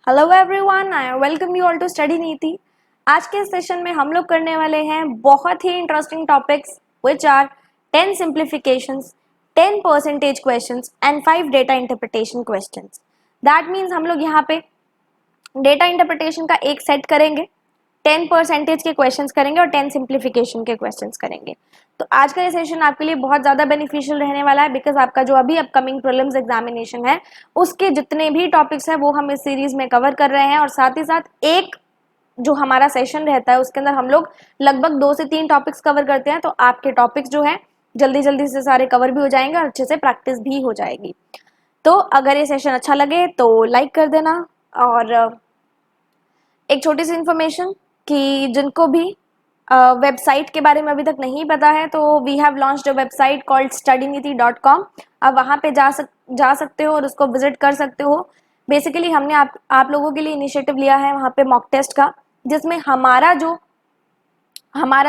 Hello everyone, I welcome you all to study Niti. आज के session में हम लोग करने वाले हैं बहुत ही interesting topics which are 10 simplifications, 10 percentage questions and 5 data interpretation questions. That means हम लोग यहाँ पे डेटा इंटरप्रिटेशन का एक सेट करेंगे, 10 परसेंटेज के क्वेश्चंस करेंगे और 10 सिंप्लीफिकेशन के क्वेश्चंस करेंगे। तो आज का ये सेशन आपके लिए बहुत ज़्यादा बेनिफिशियल रहने वाला है बिकॉज आपका जो अभी अपकमिंग प्रीलिम्स एग्जामिनेशन है उसके जितने भी टॉपिक्स हैं वो हम इस सीरीज में कवर कर रहे हैं और साथ ही साथ एक जो हमारा सेशन रहता है उसके अंदर हम लोग लगभग 2 से 3 टॉपिक्स कवर करते हैं। तो आपके टॉपिक्स जो है जल्दी जल्दी से सारे कवर भी हो जाएंगे और अच्छे से प्रैक्टिस भी हो जाएगी। तो अगर ये सेशन अच्छा लगे तो लाइक कर देना। और एक छोटी सी इन्फॉर्मेशन कि जिनको भी वेबसाइट के बारे में अभी तक नहीं पता है तो we have launched a website called studyniti.com। आप वहाँ पे जा सकते हो और उसको विजिट कर सकते हो। बेसिकली हमने आप लोगों के लिए इनिशिएटिव लिया है वहाँ पे मॉक टेस्ट का, जिसमें हमारा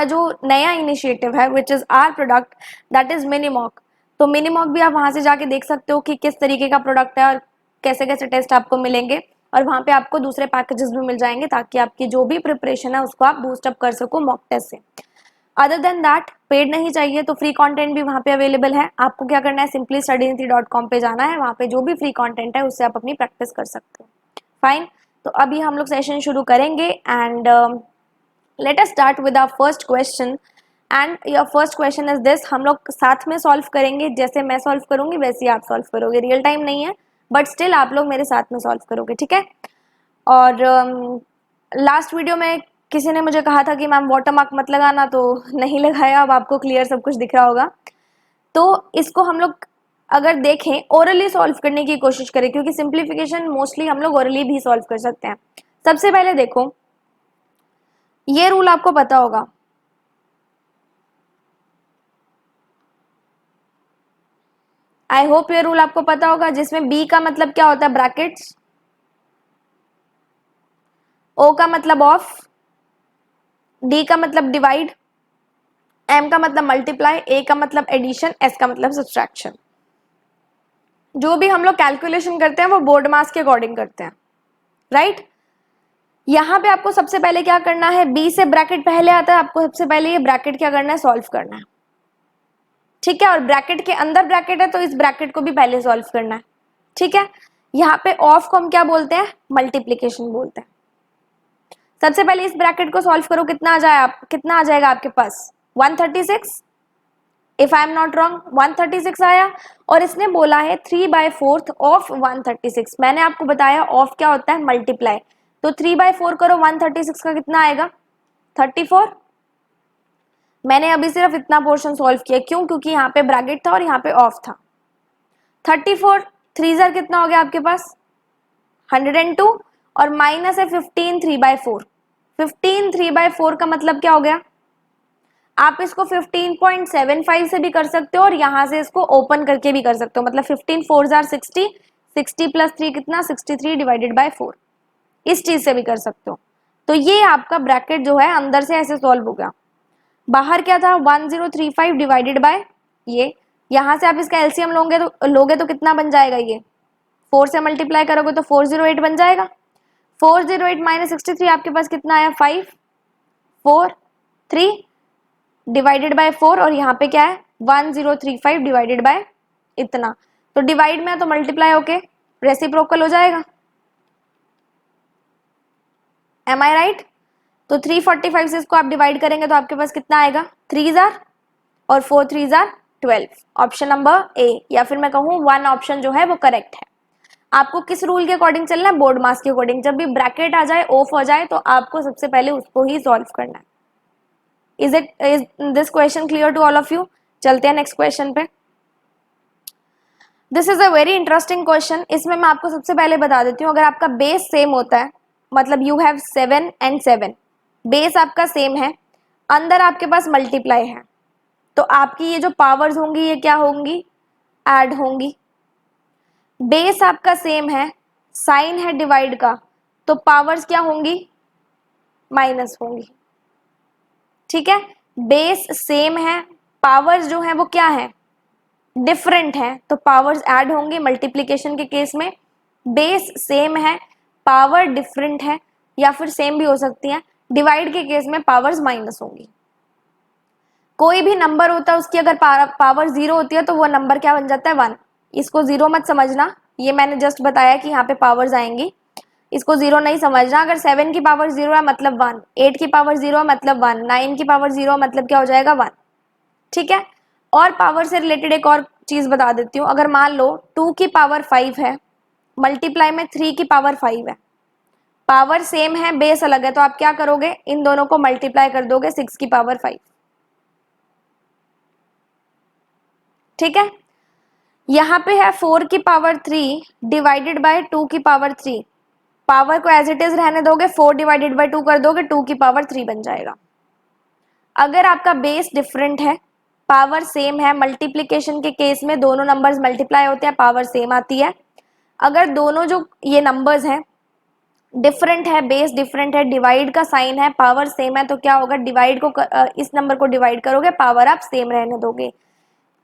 जो नया इनिशिएटिव है which is our product that is mini mock. तो मिनी मॉक भी आप वहाँ से जाके देख सकते हो कि किस तरीके का प्रोडक्ट है और कैसे कैसे टेस्ट आपको मिलेंगे और वहाँ पे आपको दूसरे पैकेजेस भी मिल जाएंगे ताकि आपकी जो भी प्रिपरेशन है उसको आप बूस्ट अप कर सको मॉक टेस्ट से। अदर देन दैट पेड नहीं चाहिए तो फ्री कंटेंट भी वहाँ पे अवेलेबल है। आपको क्या करना है, सिंपली studyniti.com पे जाना है, वहाँ पे जो भी फ्री कंटेंट है उससे आप अपनी प्रैक्टिस कर सकते हो। फाइन, तो अभी हम लोग सेशन शुरू करेंगे and let us start with our first question. And your first question is this. हम लोग साथ में सॉल्व करेंगे, जैसे मैं सॉल्व करूंगी वैसे ही आप सॉल्व करोगे। रियल टाइम नहीं है बट स्टिल आप लोग मेरे साथ में सॉल्व करोगे, ठीक है। और लास्ट वीडियो में किसी ने मुझे कहा था कि मैम वाटरमार्क मत लगाना, तो नहीं लगाया। अब आपको क्लियर सब कुछ दिख रहा होगा। तो इसको हम लोग अगर देखें ओरली सॉल्व करने की कोशिश करें, क्योंकि सिंप्लीफिकेशन मोस्टली हम लोग ओरली भी सॉल्व कर सकते हैं। सबसे पहले देखो, ये रूल आपको पता होगा, आई होप ये रूल आपको पता होगा, जिसमें बी का मतलब क्या होता है ब्रैकेट्स, ओ का मतलब ऑफ, डी का मतलब डिवाइड, एम का मतलब मल्टीप्लाई, ए का मतलब एडिशन, एस का मतलब सब्सट्रैक्शन। जो भी हम लोग कैलकुलेशन करते हैं वो बोर्ड मास के अकॉर्डिंग करते हैं, राइट। यहां पे आपको सबसे पहले क्या करना है, बी से ब्रैकेट पहले आता है, आपको सबसे पहले ये ब्रैकेट क्या करना है, सॉल्व करना है, ठीक है। और ब्रैकेट के अंदर ब्रैकेट है तो इस ब्रैकेट को भी पहले सॉल्व करना है, ठीक है। यहाँ पे ऑफ को हम क्या बोलते हैं, मल्टीप्लीकेशन बोलते हैं। सबसे पहले इस ब्रैकेट को सॉल्व करो, कितना आ जाएगा आपके पास, 136। If I am not wrong 136 आया। और इसने बोला है 3/4 ऑफ 136। मैंने आपको बताया ऑफ क्या होता है, मल्टीप्लाई। तो 3/4 करो, 136 का कितना आएगा, 34। मैंने अभी सिर्फ इतना पोर्शन सॉल्व किया, क्यों, क्योंकि यहाँ पे ब्रैकेट था और यहाँ पे ऑफ था। 34 3 कितना हो गया आपके पास, 102। और माइनस है 15 3/4। 15 3/4 का मतलब क्या हो गया, आप इसको 15.75 से भी कर सकते हो और यहाँ से इसको ओपन करके भी कर सकते हो। मतलब 15 4 60, 60 प्लस 3 कितना, 63 डिवाइडेड बाय 4। इस चीज से भी कर सकते हो। तो ये आपका ब्रैकेट जो है अंदर से ऐसे सॉल्व हो गया। बाहर क्या था, 1035 डिवाइडेड बाय ये। यहाँ से आप इसका एलसीएम लोगे तो कितना बन जाएगा, ये 4 से मल्टीप्लाई करोगे तो 408 बन जाएगा। 408 माइनस 63 आपके पास कितना आया, 5 4 3 डिवाइडेड बाय 4। और यहाँ पे क्या है, 1035 डिवाइडेड बाय इतना। तो डिवाइड में तो मल्टीप्लाई होके रेसिप्रोकल हो जाएगा, एम आई राइट। तो 345 से इसको आप डिवाइड करेंगे तो आपके पास कितना आएगा, 3 और 4 3 12। ऑप्शन नंबर ए, या फिर मैं कहूँ 1 ऑप्शन जो है वो करेक्ट है। आपको किस रूल के अकॉर्डिंग चलना है, बोर्ड मास के अकॉर्डिंग। जब भी ब्रैकेट आ जाए, ऑफ हो जाए, तो आपको सबसे पहले उसको ही सॉल्व करना है। Is this question clear to all of you. चलते हैं नेक्स्ट क्वेश्चन पे। This is a very interesting question. इसमें मैं आपको सबसे पहले बता देती हूँ, अगर आपका बेस सेम होता है, मतलब यू हैव 7 and 7, बेस आपका सेम है, अंदर आपके पास मल्टीप्लाई है, तो आपकी ये जो पावर्स होंगी ये क्या होंगी, ऐड होंगी। बेस आपका सेम है, साइन है डिवाइड का, तो पावर्स क्या होंगी, माइनस होंगी, ठीक है। बेस सेम है, पावर्स जो है वो क्या है, डिफरेंट है, तो पावर्स ऐड होंगी। मल्टीप्लिकेशन के केस में बेस सेम है, पावर डिफरेंट है या फिर सेम भी हो सकती है। डिवाइड के केस में पावर्स माइनस होंगी। कोई भी नंबर होता है उसकी अगर पावर 0 होती है तो वो नंबर क्या बन जाता है 1। इसको 0 मत समझना, ये मैंने जस्ट बताया कि यहाँ पे पावर्स आएंगी, इसको 0 नहीं समझना। अगर 7 की पावर 0 है मतलब 1, 8 की पावर 0 है मतलब 1, 9 की पावर 0 है मतलब क्या हो जाएगा 1। ठीक है। और पावर से रिलेटेड एक और चीज बता देती हूँ। अगर मान लो 2 की पावर 5 है, मल्टीप्लाई में 3 की पावर 5 है, पावर सेम है बेस अलग है, तो आप क्या करोगे, इन दोनों को मल्टीप्लाई कर दोगे 6 की पावर 5। ठीक है। यहाँ पे है 4 की पावर 3 डिवाइडेड बाय 2 की पावर 3, पावर को एज इट इज रहने दोगे, 4 डिवाइडेड बाय 2 कर दोगे, 2 की पावर 3 बन जाएगा। अगर आपका बेस डिफरेंट है, पावर सेम है, मल्टीप्लिकेशन के केस में दोनों नंबर्स मल्टीप्लाई होते हैं, पावर सेम आती है। अगर दोनों जो ये नंबर्स हैं डिफरेंट है, बेस डिफरेंट है, डिवाइड का साइन है, पावर सेम है, तो क्या होगा, डिवाइड को इस नंबर को डिवाइड करोगे, पावर आप सेम रहने दोगे।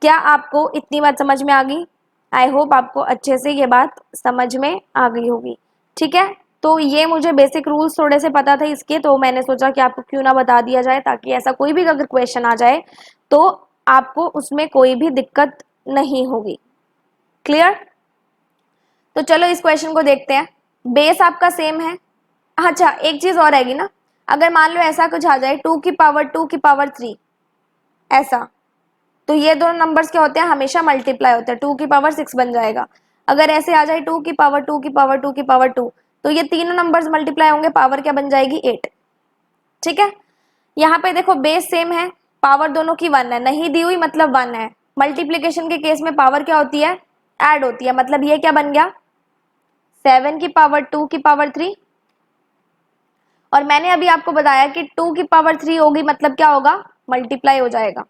क्या आपको इतनी बात समझ में आ गई? आई होप आपको अच्छे से ये बात समझ में आ गई होगी। ठीक है। तो ये मुझे बेसिक रूल्स थोड़े से पता थे इसके, तो मैंने सोचा कि आपको क्यों ना बता दिया जाए, ताकि ऐसा कोई भी अगर क्वेश्चन आ जाए तो आपको उसमें कोई भी दिक्कत नहीं होगी। क्लियर? तो चलो इस क्वेश्चन को देखते हैं। बेस आपका सेम है। अच्छा, एक चीज और रहेगी ना, अगर मान लो ऐसा कुछ आ जाए 2 की पावर 2 की पावर 3 ऐसा, तो ये दोनों नंबर्स क्या होते हैं, हमेशा मल्टीप्लाई होते हैं, 2 की पावर 6 बन जाएगा। अगर ऐसे आ जाए 2 की पावर 2 की पावर 2 की पावर 2, तो ये तीनों नंबर्स मल्टीप्लाई होंगे, पावर क्या बन जाएगी 8। ठीक है। यहाँ पे देखो बेस सेम है, पावर दोनों की 1 है, नहीं दी हुई मतलब 1 है। मल्टीप्लीकेशन के केस में पावर क्या होती है, ऐड होती है, मतलब ये क्या बन गया 7 की पावर 2 की पावर 3। और मैंने अभी आपको बताया कि 2 की पावर 3 होगी मतलब क्या होगा, मल्टीप्लाई हो जाएगा।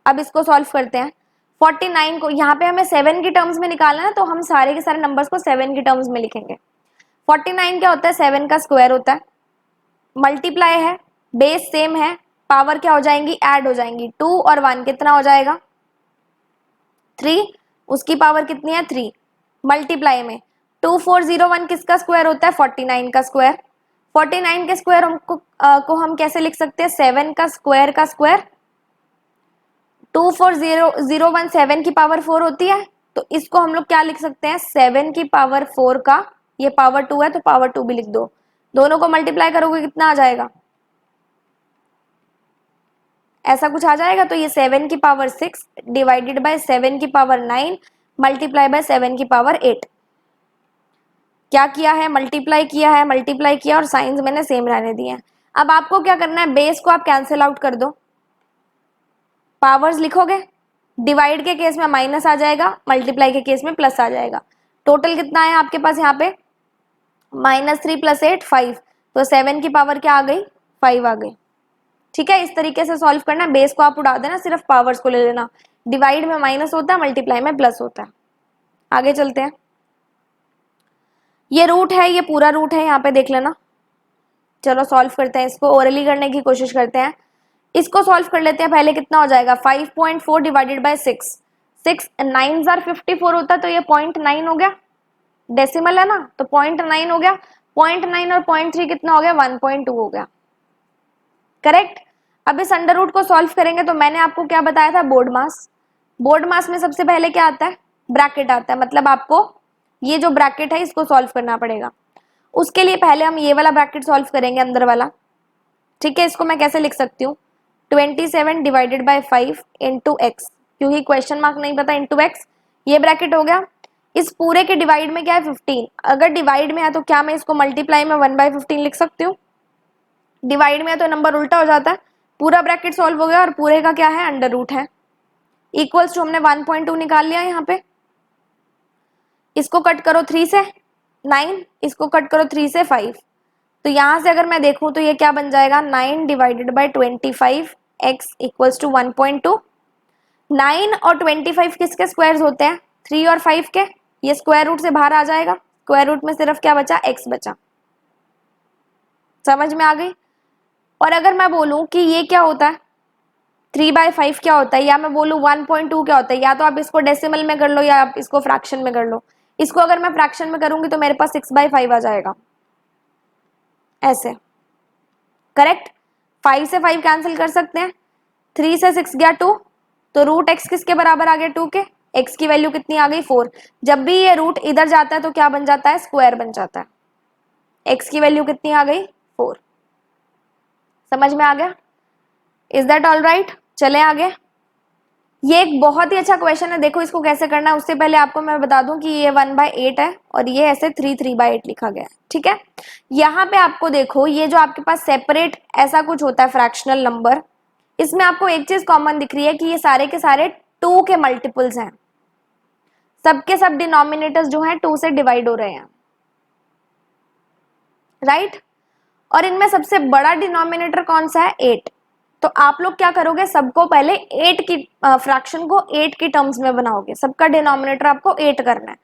अब इसको सॉल्व करते हैं। 49 को यहाँ पे हमें 7 की टर्म्स में निकालना है, तो हम सारे के सारे नंबर्स को 7 की टर्म्स में लिखेंगे। 49 क्या होता है, 7 का स्क्वायर होता है, मल्टीप्लाई है, बेस सेम है, पावर क्या हो जाएंगी, ऐड हो जाएंगी। 2 और 1 कितना हो जाएगा 3, उसकी पावर कितनी है 3, मल्टीप्लाई में 2401 किसका स्क्वायर होता है 49 का स्क्वायर। 49 के स्क्वायर को हम कैसे लिख सकते हैं, 7 का स्क्वायर का स्क्वायर। 24001 7 की पावर 4 होती है, तो इसको हम लोग क्या लिख सकते हैं 7 की पावर 4 का, ये पावर 2 है तो पावर 2 भी लिख दो, दोनों को मल्टीप्लाई करोगे कितना आ जाएगा, ऐसा कुछ आ जाएगा। तो ये 7 की पावर 6 डिवाइडेड बाय 7 की पावर 9 मल्टीप्लाई बाय 7 की पावर 8। क्या किया है, मल्टीप्लाई किया है, मल्टीप्लाई किया और साइंस मैंने सेम रहने दिए हैं। अब आपको क्या करना है, बेस को आप कैंसिल आउट कर दो, पावर्स लिखोगे, डिवाइड के केस में माइनस आ जाएगा, मल्टीप्लाई के केस में प्लस आ जाएगा। टोटल कितना है आपके पास यहाँ पे, -3 + 8 5, तो 7 की पावर क्या आ गई 5 आ गई। ठीक है, इस तरीके से सॉल्व करना है, बेस को आप उड़ा देना, सिर्फ पावर्स को ले लेना, डिवाइड में माइनस होता है, मल्टीप्लाई में प्लस होता है। आगे चलते हैं। ये रूट है, ये पूरा रूट है, यहाँ पे देख लेना। चलो सॉल्व करते हैं, इसको ओरली करने की कोशिश करते हैं। इसको सॉल्व कर लेते हैं पहले, कितना हो जाएगा 5.4 डिवाइडेड बाय 6, 6 9 जार 54 होता है, तो ये 0.9 हो गया, डेसिमल है ना, तो 0.9 हो गया, 0.9 और 0.3 कितना हो गया 1.2 हो गया। करेक्ट। अब इस अंडर रूट को सॉल्व करेंगे, तो मैंने आपको क्या बताया था, बोर्ड मास। बोर्ड मास में सबसे पहले क्या आता है, ब्रैकेट आता है, मतलब आपको ये जो ब्रैकेट है इसको सॉल्व करना पड़ेगा। उसके लिए पहले हम ये वाला ब्रैकेट सॉल्व करेंगे, अंदर वाला। ठीक है, इसको मैं कैसे लिख सकती हूँ, 27 डिवाइडेड बाय 5 इंटू एक्स, क्योंकि क्वेश्चन मार्क नहीं पता, इंटू एक्स, ये ब्रैकेट हो गया। इस पूरे के डिवाइड में क्या है 15, अगर डिवाइड में है तो क्या मैं इसको मल्टीप्लाई में 1/15 लिख सकती हूँ, डिवाइड में है तो नंबर उल्टा हो जाता है। पूरा ब्रैकेट सॉल्व हो गया और पूरे का क्या है अंडर रूट है, इक्वल्स टू हमने 1.2 निकाल लिया यहाँ पे। इसको कट करो 3 से 9, इसको कट करो 3 से 5, तो यहां से अगर मैं देखूं तो ये क्या बन जाएगा 9 divided by 25 x equals to 1.2। 9 और 25 किसके स्क्वायर्स होते हैं 3 और 5 के, ये स्क्वायर रूट से बाहर आ जाएगा, स्क्वायर रूट में सिर्फ क्या बचा x बचा। समझ में आ गई। और अगर मैं बोलूं कि ये क्या होता है 3/5 क्या होता है, या मैं बोलूं 1.2 क्या होता है, या तो आप इसको डेसिमल में कर लो या आप इसको फ्रैक्शन में कर लो, इसको अगर मैं फ्रैक्शन में करूंगी तो मेरे पास 6/5 आ जाएगा, ऐसे, करेक्ट। 5 से 5 कैंसिल कर सकते हैं, 3 से 6 गया 2, तो रूट x किसके बराबर आ गया 2 के, x की वैल्यू कितनी आ गई 4। जब भी ये रूट इधर जाता है तो क्या बन जाता है, स्क्वायर बन जाता है। x की वैल्यू कितनी आ गई 4। समझ में आ गया? Is that all right? चले आगे। ये एक बहुत ही अच्छा क्वेश्चन है, देखो इसको कैसे करना है। उससे पहले आपको मैं बता दूं कि ये 1/8 है और ये ऐसे 3/8 लिखा गया है, ठीक है। यहाँ पे आपको देखो, ये जो आपके पास सेपरेट ऐसा कुछ होता है फ्रैक्शनल नंबर, इसमें आपको एक चीज कॉमन दिख रही है कि ये सारे के सारे 2 के मल्टीपल्स हैं, सबके सब डिनोमिनेटर्स जो हैं 2 से डिवाइड हो रहे हैं, राइट। और इनमें सबसे बड़ा डिनोमिनेटर कौन सा है, 8। तो आप लोग क्या करोगे, सबको पहले 8 की फ्रैक्शन को 8 की टर्म्स में बनाओगे, सबका डिनोमिनेटर आपको 8 करना है।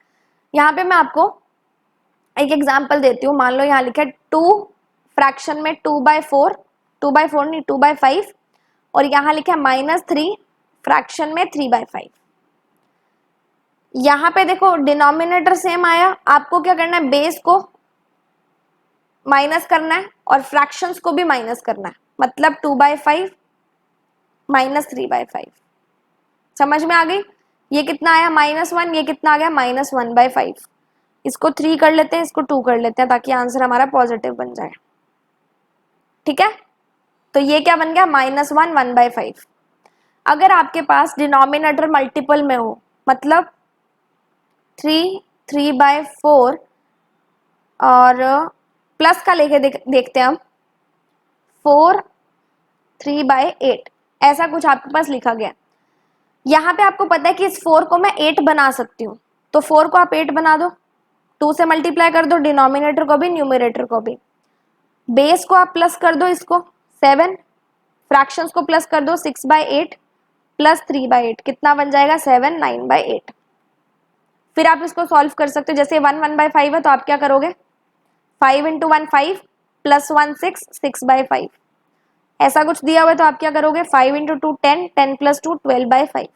यहाँ पे मैं आपको एक एग्जांपल देती हूँ। मान लो यहाँ लिखा है 2 फ्रैक्शन में 2/4, 2/4 नहीं 2/5, और यहाँ लिखा है -3 फ्रैक्शन में 3/5। यहाँ पे देखो डिनोमिनेटर सेम आया, आपको क्या करना है, बेस को माइनस करना है और फ्रैक्शंस को भी माइनस करना है, मतलब 2/5 -3/5। समझ में आ गई? ये कितना आया -1, ये कितना आ गया -1/5। इसको 3 कर लेते हैं, इसको 2 कर लेते हैं, ताकि आंसर हमारा पॉजिटिव बन जाए, ठीक है। तो ये क्या बन गया, -1 1/5। अगर आपके पास डिनोमिनेटर मल्टीपल में हो, मतलब 3 3/4 और प्लस का लेके देखते हैं हम 4 3/8, ऐसा कुछ आपके पास लिखा गया। यहाँ पे आपको पता है कि इस 4 को मैं 8 बना सकती हूँ, तो 4 को आप 8 बना दो, 2 से मल्टीप्लाई कर दो, डिनोमिनेटर को भी न्यूमरेटर को भी। बेस को आप प्लस कर दो, इसको 7, फ्रैक्शंस को प्लस कर दो, 6/8 प्लस 3/8 कितना बन जाएगा 7, 9/8। फिर आप इसको सॉल्व कर सकते हो, जैसे 1 1/5 है तो आप क्या करोगे, 5 × 1 5 प्लस 1 6, 6/5। ऐसा कुछ दिया हुआ है तो आप क्या करोगे, 5 × 2 10, 10 + 2 12/5।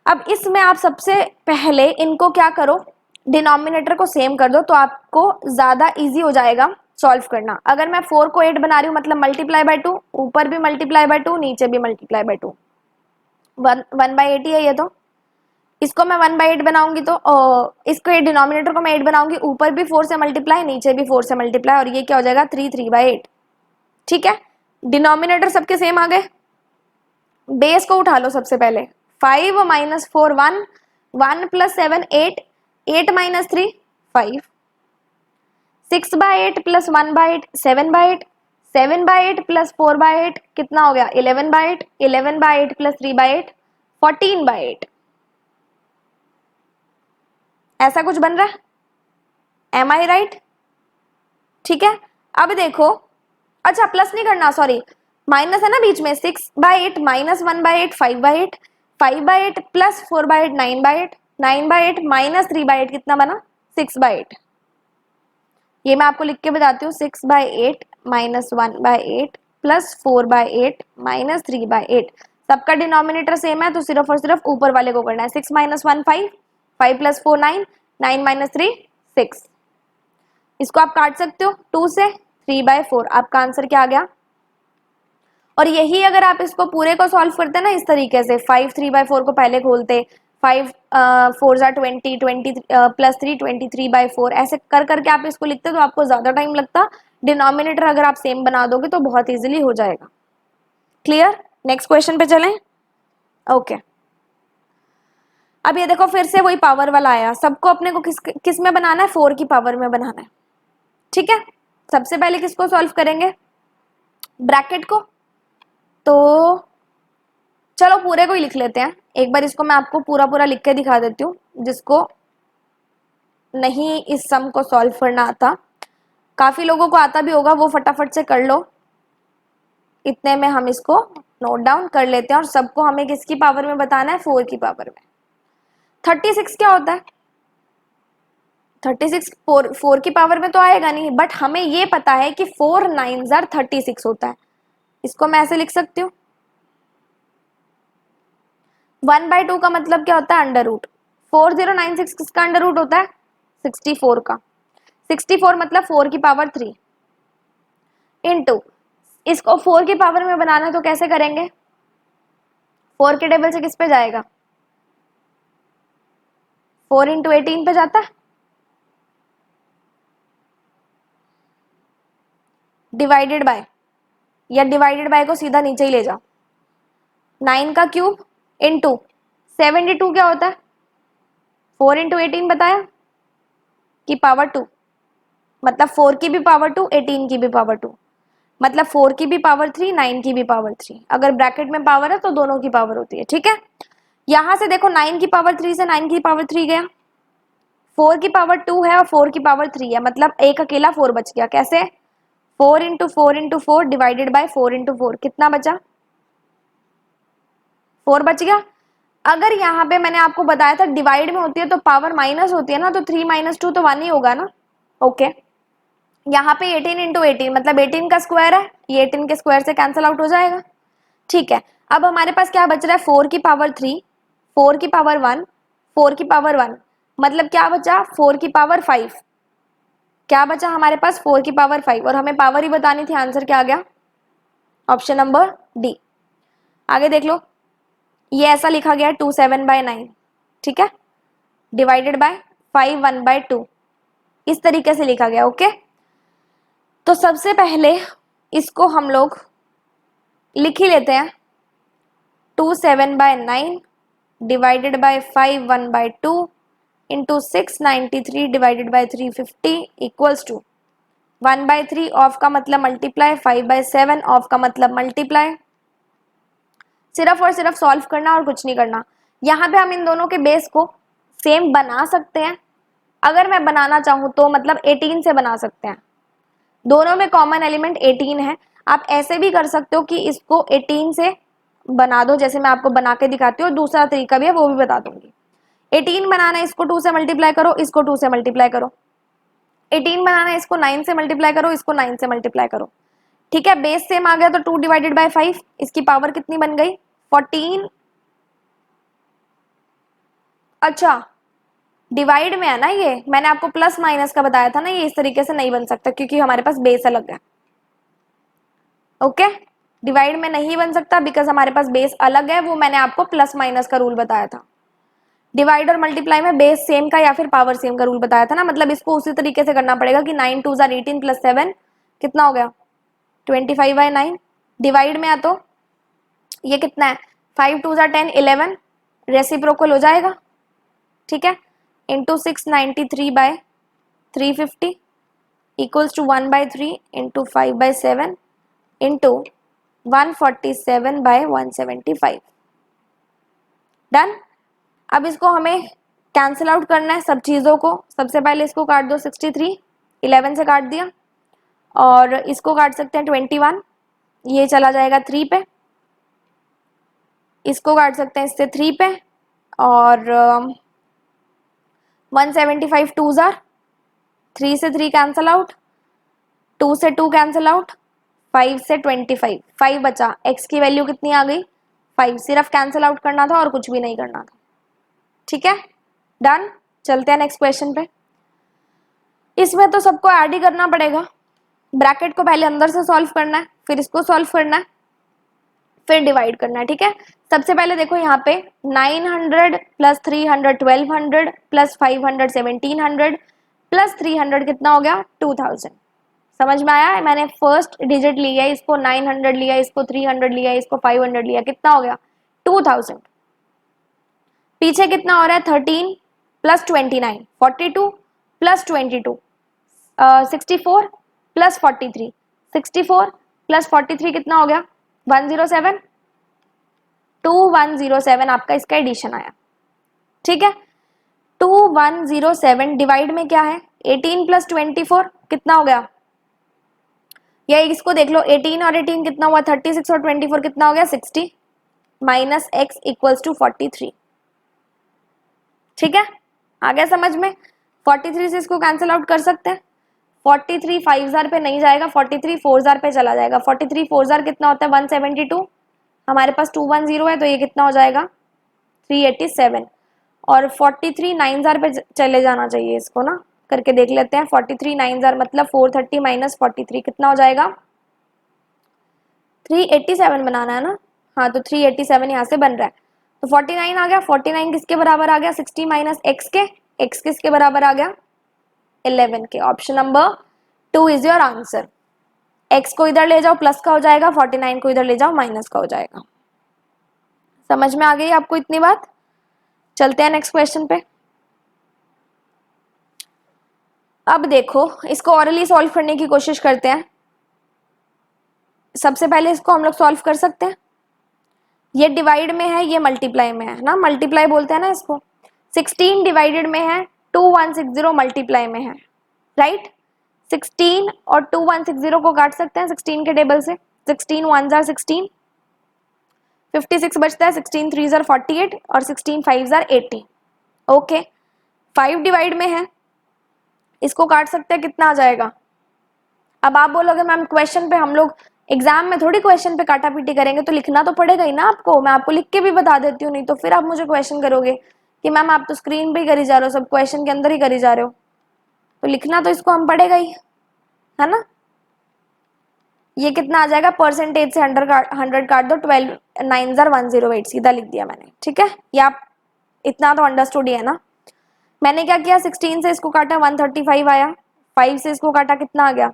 अब इसमें आप सबसे पहले इनको क्या करो, डिनोमिनेटर को सेम कर दो, तो आपको ज्यादा इजी हो जाएगा सॉल्व करना। अगर मैं 4 को 8 बना रही हूँ, मतलब मल्टीप्लाई बाय 2, ऊपर भी मल्टीप्लाई बाय 2, नीचे भी मल्टीप्लाई बाय 2, 1/8 ही है ये। तो इसको मैं 1/8 बनाऊंगी, तो इसको ये डिनोमिनेटर को मैं 8 बनाऊंगी, ऊपर भी 4 से मल्टीप्लाई, नीचे भी 4 से मल्टीप्लाई, और ये क्या हो जाएगा 3 3/8, ठीक है। डिनोमिनेटर सबके सेम आ गए। बेस को उठा लो सबसे पहले, 5 - 4 1, 1 + 7 8, 8 - 3 5, 6/8 + 1/8 7/8, 7/8 + 4/8 कितना हो गया 11/8, 11/8 + 3/8 14/8। ऐसा कुछ बन रहा है, एम आई राइट? ठीक है। अब देखो, अच्छा प्लस नहीं करना, सॉरी माइनस है ना बीच में, 6/8 - 1/8 5/8, 5/8 + 4/8 9/8, 9/8 - 3/8 कितना बना 6/8। ये मैं आपको लिख के बताती हूँ, 6/8 - 1/8 + 4/8 - 3/8। सबका डिनोमिनेटर सेम है तो सिर्फ और सिर्फ ऊपर वाले को करना है। 6 - 1 5, 5 + 4 9, 9 - 3 6। इसको आप काट सकते हो 2 से, 3/4 आपका आंसर क्या आ गया। और यही अगर आप इसको पूरे को सॉल्व करते ना इस तरीके से, 5 3/4 को पहले खोलते, 5 4 = 20, 20 + 3 23/4, ऐसे कर करके आप इसको लिखते तो आपको ज्यादा टाइम लगता। डिनोमिनेटर अगर आप सेम बना दोगे तो बहुत इजीली हो जाएगा। क्लियर? नेक्स्ट क्वेश्चन पे चलें। ओके, अब ये देखो फिर से वही पावर वाला आया, सबको अपने को किस में बनाना है, 4 की पावर में बनाना है, ठीक है। सबसे पहले किसको सॉल्व करेंगे, ब्रैकेट को। तो चलो पूरे को ही लिख लेते हैं, एक बार इसको मैं आपको पूरा पूरा लिख के दिखा देती हूँ, जिसको नहीं इस सम को सॉल्व करना आता। काफी लोगों को आता भी होगा, वो फटाफट से कर लो, इतने में हम इसको नोट डाउन कर लेते हैं। और सबको हमें किसकी पावर में बताना है, 4 की पावर में। 36 क्या होता है, 36 4 की पावर में तो आएगा नहीं, बट हमें ये पता है कि 4 9s are 36 होता है। इसको मैं ऐसे लिख सकती हूँ, 1/2 का मतलब क्या होता है, अंडर रूट। 4096 किसका अंडर रूट होता है? 64 का। 64 मतलब 4 की पावर 3 इंटू, इसको 4 की पावर में बनाना तो कैसे करेंगे? 4 के टेबल से किस पे जाएगा? 4 इंटू 18 पे जाता है। डिवाइडेड बाय, या डिवाइडेड बाय को सीधा नीचे ही ले जाओ। 9 का क्यूब इंटू 72 क्या होता है? 4 इंटू 18 बताया कि पावर 2, मतलब 4 की भी पावर 2, 18 की भी पावर 2, मतलब 4 की भी पावर 3, 9 की भी पावर 3। अगर ब्रैकेट में पावर है तो दोनों की पावर होती है, ठीक है। यहां से देखो 9 की पावर 3 से 9 की पावर 3 गया, 4 की पावर 2 है और 4 की पावर 3 है, मतलब एक अकेला 4 बच गया। कैसे? 4 into 4 into 4 divided by 4 into 4, कितना बचा? 4 बच गया। अगर यहाँ पे मैंने आपको बताया था डिवाइड में होती है तो पावर माइनस होती है ना, तो 3 माइनस 2 तो 1 ही होगा ना। ओके, यहाँ पे 18 इंटू 18 मतलब 18 का स्क्वायर है, ये 18 के स्क्वायर से कैंसिल आउट हो जाएगा, ठीक है। अब हमारे पास क्या बच रहा है? 4 की पावर 3, 4 की पावर 1, 4 की पावर 1, मतलब क्या बचा? 4 की पावर 5। क्या बचा हमारे पास? 4 की पावर 5, और हमें पावर ही बतानी थी। आंसर क्या आ गया? Option number D. आगे देख लो, ये ऐसा लिखा गया 27/9, ठीक है, डिवाइडेड बाय 5 1/2, इस तरीके से लिखा गया। ओके, तो सबसे पहले इसको हम लोग लिख ही लेते हैं। 27/9 divided by 5 1/2 into 693 divided by 350 equals to 1/3 of का मतलब मल्टीप्लाई, 5/7 ऑफ का मतलब मल्टीप्लाई। सिर्फ और सिर्फ सॉल्व करना और कुछ नहीं करना। यहाँ पे हम इन दोनों के बेस को सेम बना सकते हैं, अगर मैं बनाना चाहूँ तो, मतलब 18 से बना सकते हैं। दोनों में कॉमन एलिमेंट 18 है। आप ऐसे भी कर सकते हो कि इसको 18 से बना दो, जैसे मैं आपको बना के दिखाती हूँ, और दूसरा तरीका भी है वो भी बता दूंगी। 18 बनाना है, इसको 2 से मल्टीप्लाई करो, इसको 2 से मल्टीप्लाई करो। 18 बनाना है, इसको 9 से मल्टीप्लाई करो, इसको 9 से मल्टीप्लाई करो, ठीक है। बेस सेम आ गया तो 2 डिवाइडेड बाय 5, इसकी पावर कितनी बन गई? 14। अच्छा, डिवाइड में है ना, ये मैंने आपको प्लस माइनस का बताया था ना, ये इस तरीके से नहीं बन सकता क्योंकि हमारे पास बेस अलग है। ओके, डिवाइड में नहीं बन सकता बिकॉज हमारे पास बेस अलग है, वो मैंने आपको प्लस माइनस का रूल बताया था। डिवाइड और मल्टीप्लाई में बेस सेम का या फिर पावर सेम का रूल बताया था ना, मतलब इसको उसी तरीके से करना पड़ेगा कि 9 2 18 प्लस 7 कितना हो गया? 25/9। डिवाइड में है तो ये कितना है? 5 2 10 11, रेसिप्रोकल हो जाएगा, ठीक है, into 693/350 equals to 1/3 into 5/7 into 147/175। Done. अब इसको हमें कैंसिल आउट करना है सब चीज़ों को। सबसे पहले इसको काट दो, 63 11 से काट दिया, और इसको काट सकते हैं 21, ये चला जाएगा 3 पे, इसको काट सकते हैं इससे 3 पे, और 175 2 जार, 3 से 3 कैंसिल आउट, 2 से 2 कैंसिल आउट, 5 से 25, 5 बचा। x की वैल्यू कितनी आ गई? 5। सिर्फ कैंसिल आउट करना था और कुछ भी नहीं करना था, ठीक है। डन। चलते हैं नेक्स्ट क्वेश्चन पे। इसमें तो सबको ऐड ही करना पड़ेगा। ब्रैकेट को पहले अंदर से सॉल्व करना है, फिर इसको सॉल्व करना है, फिर डिवाइड करना है, ठीक है। सबसे पहले देखो यहाँ पे 900 प्लस 300 1200 प्लस 500 1700 प्लस 300 कितना हो गया? 2000। समझ में आया? मैंने फर्स्ट डिजिट लिया, इसको 900 लिया, इसको 300 लिया, इसको 500 लिया, कितना हो गया? 2000। पीछे कितना हो रहा है? 13 प्लस 29 42 प्लस 22 64 प्लस 43 64 प्लस 43 कितना हो गया? 107। 2107 आपका इसका एडिशन आया, ठीक है। 2107 डिवाइड में क्या है? 18 प्लस 24 कितना हो गया? या इसको देख लो, 18 और 18 कितना हुआ? 36 और 24 कितना हो गया? 60 माइनस x इक्वल्स टू 43, ठीक है। आ गया समझ में? 43 से इसको कैंसिल आउट कर सकते हैं। 43 5 जार पे नहीं जाएगा, 43 4 जार पे चला जाएगा। 43 4 जार कितना होता है? 172। हमारे पास 210 है तो ये कितना हो जाएगा? 387। और 43 9 जार पे चले जाना चाहिए इसको ना, करके देख लेते हैं। 43 9 जार मतलब 430 माइनस 43 कितना हो जाएगा, 387 बनाना है ना, हाँ तो 387 यहाँ से बन रहा है। तो 49 आ गया, 49 किसके बराबर आ गया, 60 माइनस एक्स के, एक्स किसके बराबर आ गया, 11 के। Option number 2 is your answer. X को इधर ले जाओ प्लस का हो जाएगा, 49 को इधर ले जाओ माइनस का हो जाएगा। समझ में आ गई आपको इतनी बात। चलते हैं नेक्स्ट क्वेश्चन पे। अब देखो इसको ऑरली सॉल्व करने की कोशिश करते हैं। सबसे पहले इसको हम लोग सॉल्व कर सकते हैं। ये डिवाइड में है, ये मल्टीप्लाई में है ना, मल्टीप्लाई बोलते हैं ना इसको। 16 डिवाइडेड में है, 2160 मल्टीप्लाई में है, राइट। 16 और 2160 को काट सकते हैं 16 के टेबल से। 16 1 जार 16, 56 बचता है, 16 3 जार 48 और 16 5 जार 80। ओके, 5 डिवाइड में है, इसको काट सकते हैं, कितना आ जाएगा। अब आप बोलोगे मैम क्वेश्चन पे हम लोग एग्जाम में थोड़ी क्वेश्चन पे काटा पीटी करेंगे, तो लिखना तो पड़ेगा ही ना आपको। मैं आपको लिख के भी बता देती हूँ, नहीं तो फिर आप मुझे क्वेश्चन करोगे कि मैम आप तो स्क्रीन पे ही करी जा रहे हो, सब क्वेश्चन के अंदर ही करी जा रहे हो। तो लिखना तो इसको हम पड़ेगा ही, है ना। ये कितना आ जाएगा, परसेंटेज से 100 काट दो, 12 9 जार 108 सीधा लिख दिया मैंने, ठीक है। ये आप इतना तो अंडरस्टूड ही है ना। मैंने क्या किया, 16 से इसको काटा 135 आया, 5 से इसको काटा कितना आ गया,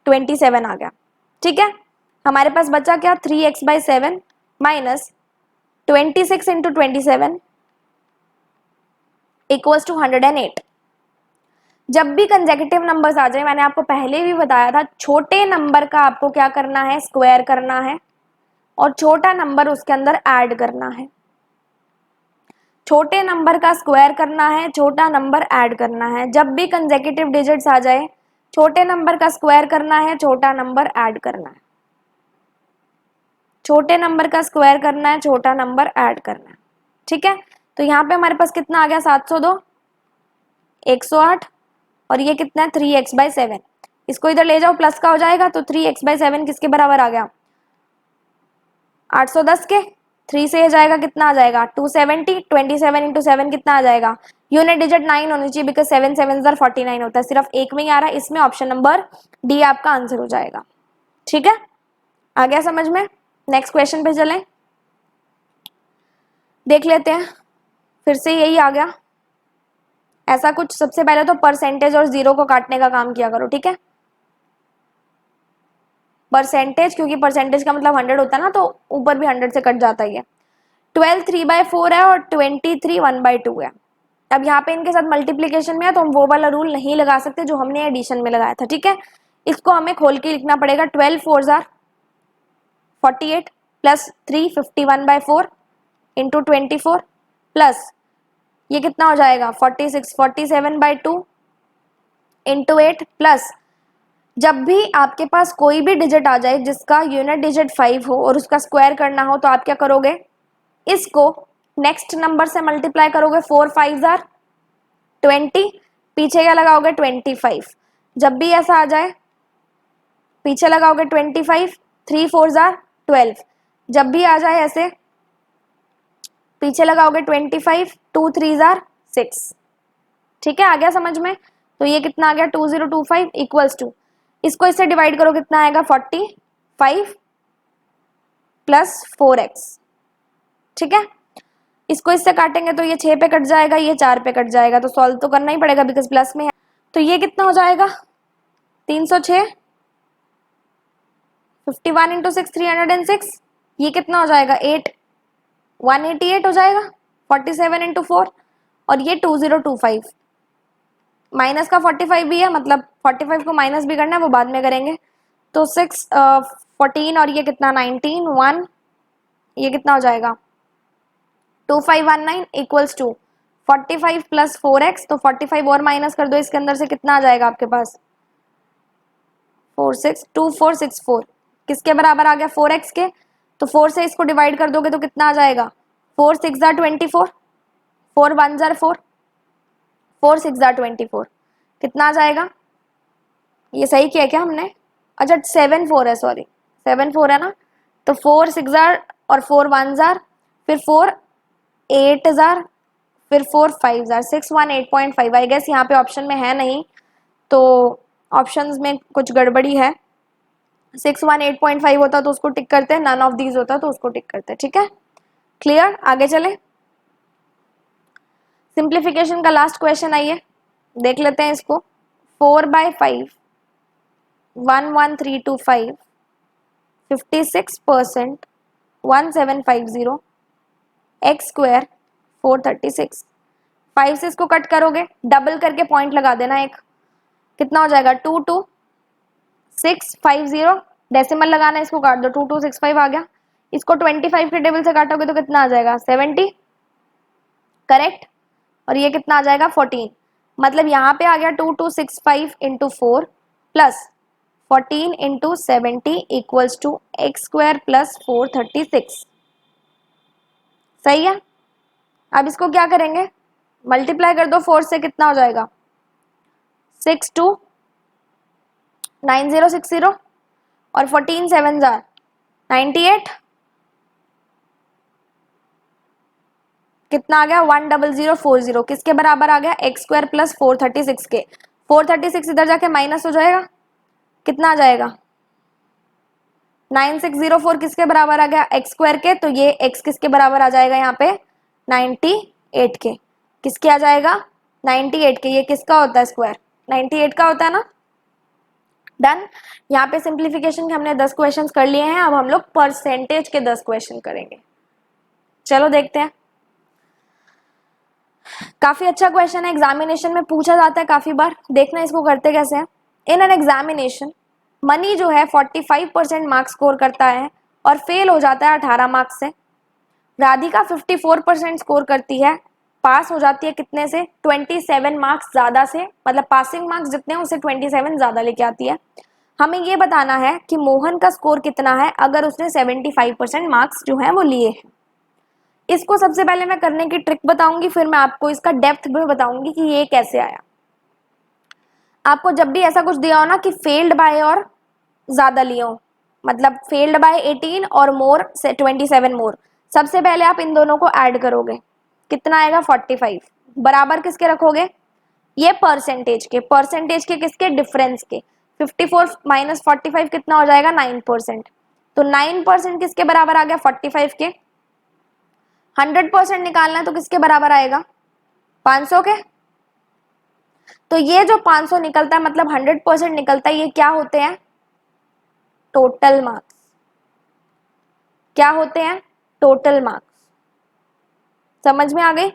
27 आ गया, ठीक है। हमारे पास बचा क्या, 3x/7 minus 26 into 27 equals to 108। जब भी कंसेक्यूटिव नंबर्स आ जाए, मैंने आपको पहले भी बताया था, छोटे नंबर का आपको क्या करना है, स्क्वायर करना है और छोटा नंबर उसके अंदर ऐड करना है। छोटे नंबर का स्क्वायर करना है, छोटा नंबर ऐड करना है। जब भी कंसेक्यूटिव डिजिट्स आ जाए, छोटे नंबर का स्क्वायर करना है, छोटा नंबर ऐड करना है। छोटे नंबर का स्क्वायर करना है, छोटा नंबर ऐड करना है, ठीक है। तो यहाँ पे हमारे पास कितना आ गया, 702, 108 और ये कितना है 3x/7। इसको इधर ले जाओ प्लस का हो जाएगा, तो 3x/7 किसके बराबर आ गया, 810 के। 3 से जाएगा कितना आ जाएगा, 270, 27 इंटू 7 कितना आ जाएगा, यूनिट डिजिट 9 होनी चाहिए, बिकॉज 7 7 49 होता है, सिर्फ एक में ही आ रहा है, इसमें ऑप्शन नंबर डी आपका आंसर हो जाएगा, ठीक है। आ गया समझ में। नेक्स्ट क्वेश्चन पे चलें, देख लेते हैं। फिर से यही आ गया ऐसा कुछ। सबसे पहले तो परसेंटेज और जीरो को काटने का काम किया करो, ठीक है। परसेंटेज, क्योंकि परसेंटेज का मतलब 100 होता है ना, तो ऊपर भी 100 से कट जाता ही है। 12 3/4 है और 23 1/2 है। अब यहाँ पे इनके साथ मल्टीप्लीकेशन में है, तो हम वो वाला रूल नहीं लगा सकते जो हमने एडिशन में लगाया था, ठीक है। इसको हमें खोल के लिखना पड़ेगा। 12 4 जार 48 प्लस 3 51/4 इंटू 24 प्लस ये कितना हो जाएगा 46 47/2 इंटू 8 प्लस, जब भी आपके पास कोई भी डिजिट आ जाए जिसका यूनिट डिजिट 5 हो और उसका स्क्वायर करना हो, तो आप क्या करोगे, इसको नेक्स्ट नंबर से मल्टीप्लाई करोगे। 4 5 जार 20, पीछे क्या लगाओगे 25। जब भी ऐसा आ जाए पीछे लगाओगे 25, 3 4 जार 12। जब भी आ जाए ऐसे पीछे लगाओगे 25, 2 3 जार 6, ठीक है। आ गया समझ में। तो ये कितना आ गया 2025 इक्वल्स टू, इसको इससे डिवाइड करो कितना आएगा 45 प्लस 4x, ठीक है। इसको इससे काटेंगे तो ये 6 पे कट जाएगा, ये 4 पे कट जाएगा, तो सॉल्व तो करना ही पड़ेगा बिकॉज प्लस में है। तो ये कितना हो जाएगा 306, 51 इंटू 6 306, ये कितना हो जाएगा 8 188 हो जाएगा, 47 इंटू 4 और ये 2025। माइनस का 45 भी है, मतलब 45 को माइनस भी करना है, वो बाद में करेंगे। तो 6 14 और ये कितना 19 1, ये कितना हो जाएगा 2519 इक्वल्स टू 45 प्लस 4x। तो 45 और माइनस कर दो इसके अंदर से, कितना आ जाएगा आपके पास 2464। किसके बराबर आ गया 4x के। तो 4 से इसको डिवाइड कर दोगे तो कितना आ जाएगा 4 6 जार 24, 4 1 जार 4, 4 6 जार 24, कितना आ जाएगा। ये सही किया क्या हमने, अच्छा 7 4 है, सॉरी 7 4 है ना। तो 4 6 जार और 4 1 जार, फिर 4 8 जार फिर 4 5 जार 618.5। आई गेस यहाँ पे ऑप्शन में है नहीं, तो ऑप्शंस में कुछ गड़बड़ी है। 618.5 होता तो उसको टिक करते, नन ऑफ दीज होता तो उसको टिक करते। ठीक है, क्लियर। आगे चले, सिंप्लीफिकेशन का लास्ट क्वेश्चन आइए देख लेते हैं इसको। 4/5 11325 56% 1750 एक्स स्क्वायर 436। 5 से इसको कट करोगे, डबल करके पॉइंट लगा देना एक, कितना हो जाएगा 22650, डेसिमल लगाना, इसको काट दो, 2265 आ गया। इसको 25 के टेबल से काटोगे तो कितना आ जाएगा 70, करेक्ट। और ये कितना आ जाएगा 14, मतलब यहाँ पे आ गया 2265 into 4 plus 14 into 70 equals to X square plus 436। सही है। अब इसको क्या करेंगे, मल्टीप्लाई कर दो 4 से, कितना हो जाएगा 629060 और 14 7 जार 98, कितना आ गया 10040, किसके बराबर आ गया एक्स स्क्वायर प्लस 436 के। 436 इधर जाके माइनस हो जाएगा, कितना आ जाएगा 9604, किसके बराबर आ गया एक्स स्क्वायर के, तो ये एक्स किसके बराबर आ जाएगा यहाँ पे 98 के, किसके आ जाएगा 98 के। ये किसका होता है स्क्वायर, 98 का होता है ना। डन। यहाँ पे सिंप्लीफिकेशन के हमने 10 क्वेश्चन कर लिए हैं, अब हम लोग परसेंटेज के 10 क्वेश्चन करेंगे। चलो देखते हैं, काफी अच्छा क्वेश्चन है, एग्जामिनेशन में पूछा जाता है काफी बार। देखना इसको करते कैसे हैं। इन एन एग्जामिनेशन मनी जो है 45% मार्क्स स्कोर करता है और फेल हो जाता है 18 मार्क्स से। राधिका 54% स्कोर करती है, पास हो जाती है कितने से 27 मार्क्स ज्यादा से, मतलब पासिंग मार्क्स जितने हैं उससे 27 ज्यादा लेके आती है। हमें ये बताना है कि मोहन का स्कोर कितना है अगर उसने 75% मार्क्स जो है वो लिए हैं। इसको सबसे पहले मैं करने की ट्रिक बताऊंगी, फिर मैं आपको इसका डेप्थ भी बताऊंगी कि ये कैसे आया। आपको जब भी ऐसा कुछ दिया हो ना कि फेल्ड बाय और ज्यादा लिए हो, मतलब फेल्ड बाय 18 और मोर से 27 मोर, सबसे पहले आप इन दोनों को ऐड करोगे, कितना आएगा 45, बराबर किसके रखोगे, ये परसेंटेज के किसके, डिफरेंस के। 54 माइनस 45 कितना हो जाएगा 9%, तो 9% किसके बराबर आ गया 45 के। 100% निकालना है तो किसके बराबर आएगा 500 के। तो ये जो 500 निकलता है मतलब 100% निकलता है, ये क्या होते हैं टोटल मार्क्स। क्या होते हैं टोटल मार्क्स, समझ में आ गई।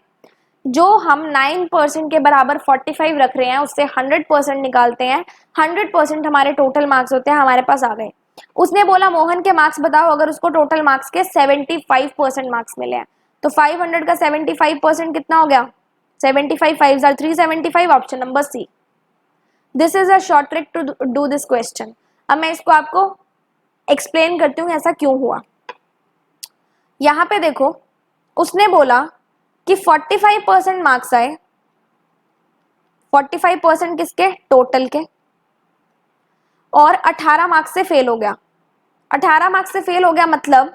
जो हम 9% के बराबर 45 रख रहे हैं उससे 100% निकालते हैं, 100% हमारे टोटल मार्क्स होते हैं, हमारे पास आ गए। उसने बोला मोहन के मार्क्स बताओ अगर उसको टोटल मार्क्स के 75% मार्क्स मिले हैं, तो 500 का 75% कितना हो गया 75, 5 जार 375, option number C. This is a short trick to do this question. अब मैं इसको आपको एक्सप्लेन करती हूँ ऐसा क्यों हुआ। यहाँ पे देखो, उसने बोला कि 45% मार्क्स आए, 45% किसके टोटल के, और 18 मार्क्स से फेल हो गया। 18 मार्क्स से फेल हो गया मतलब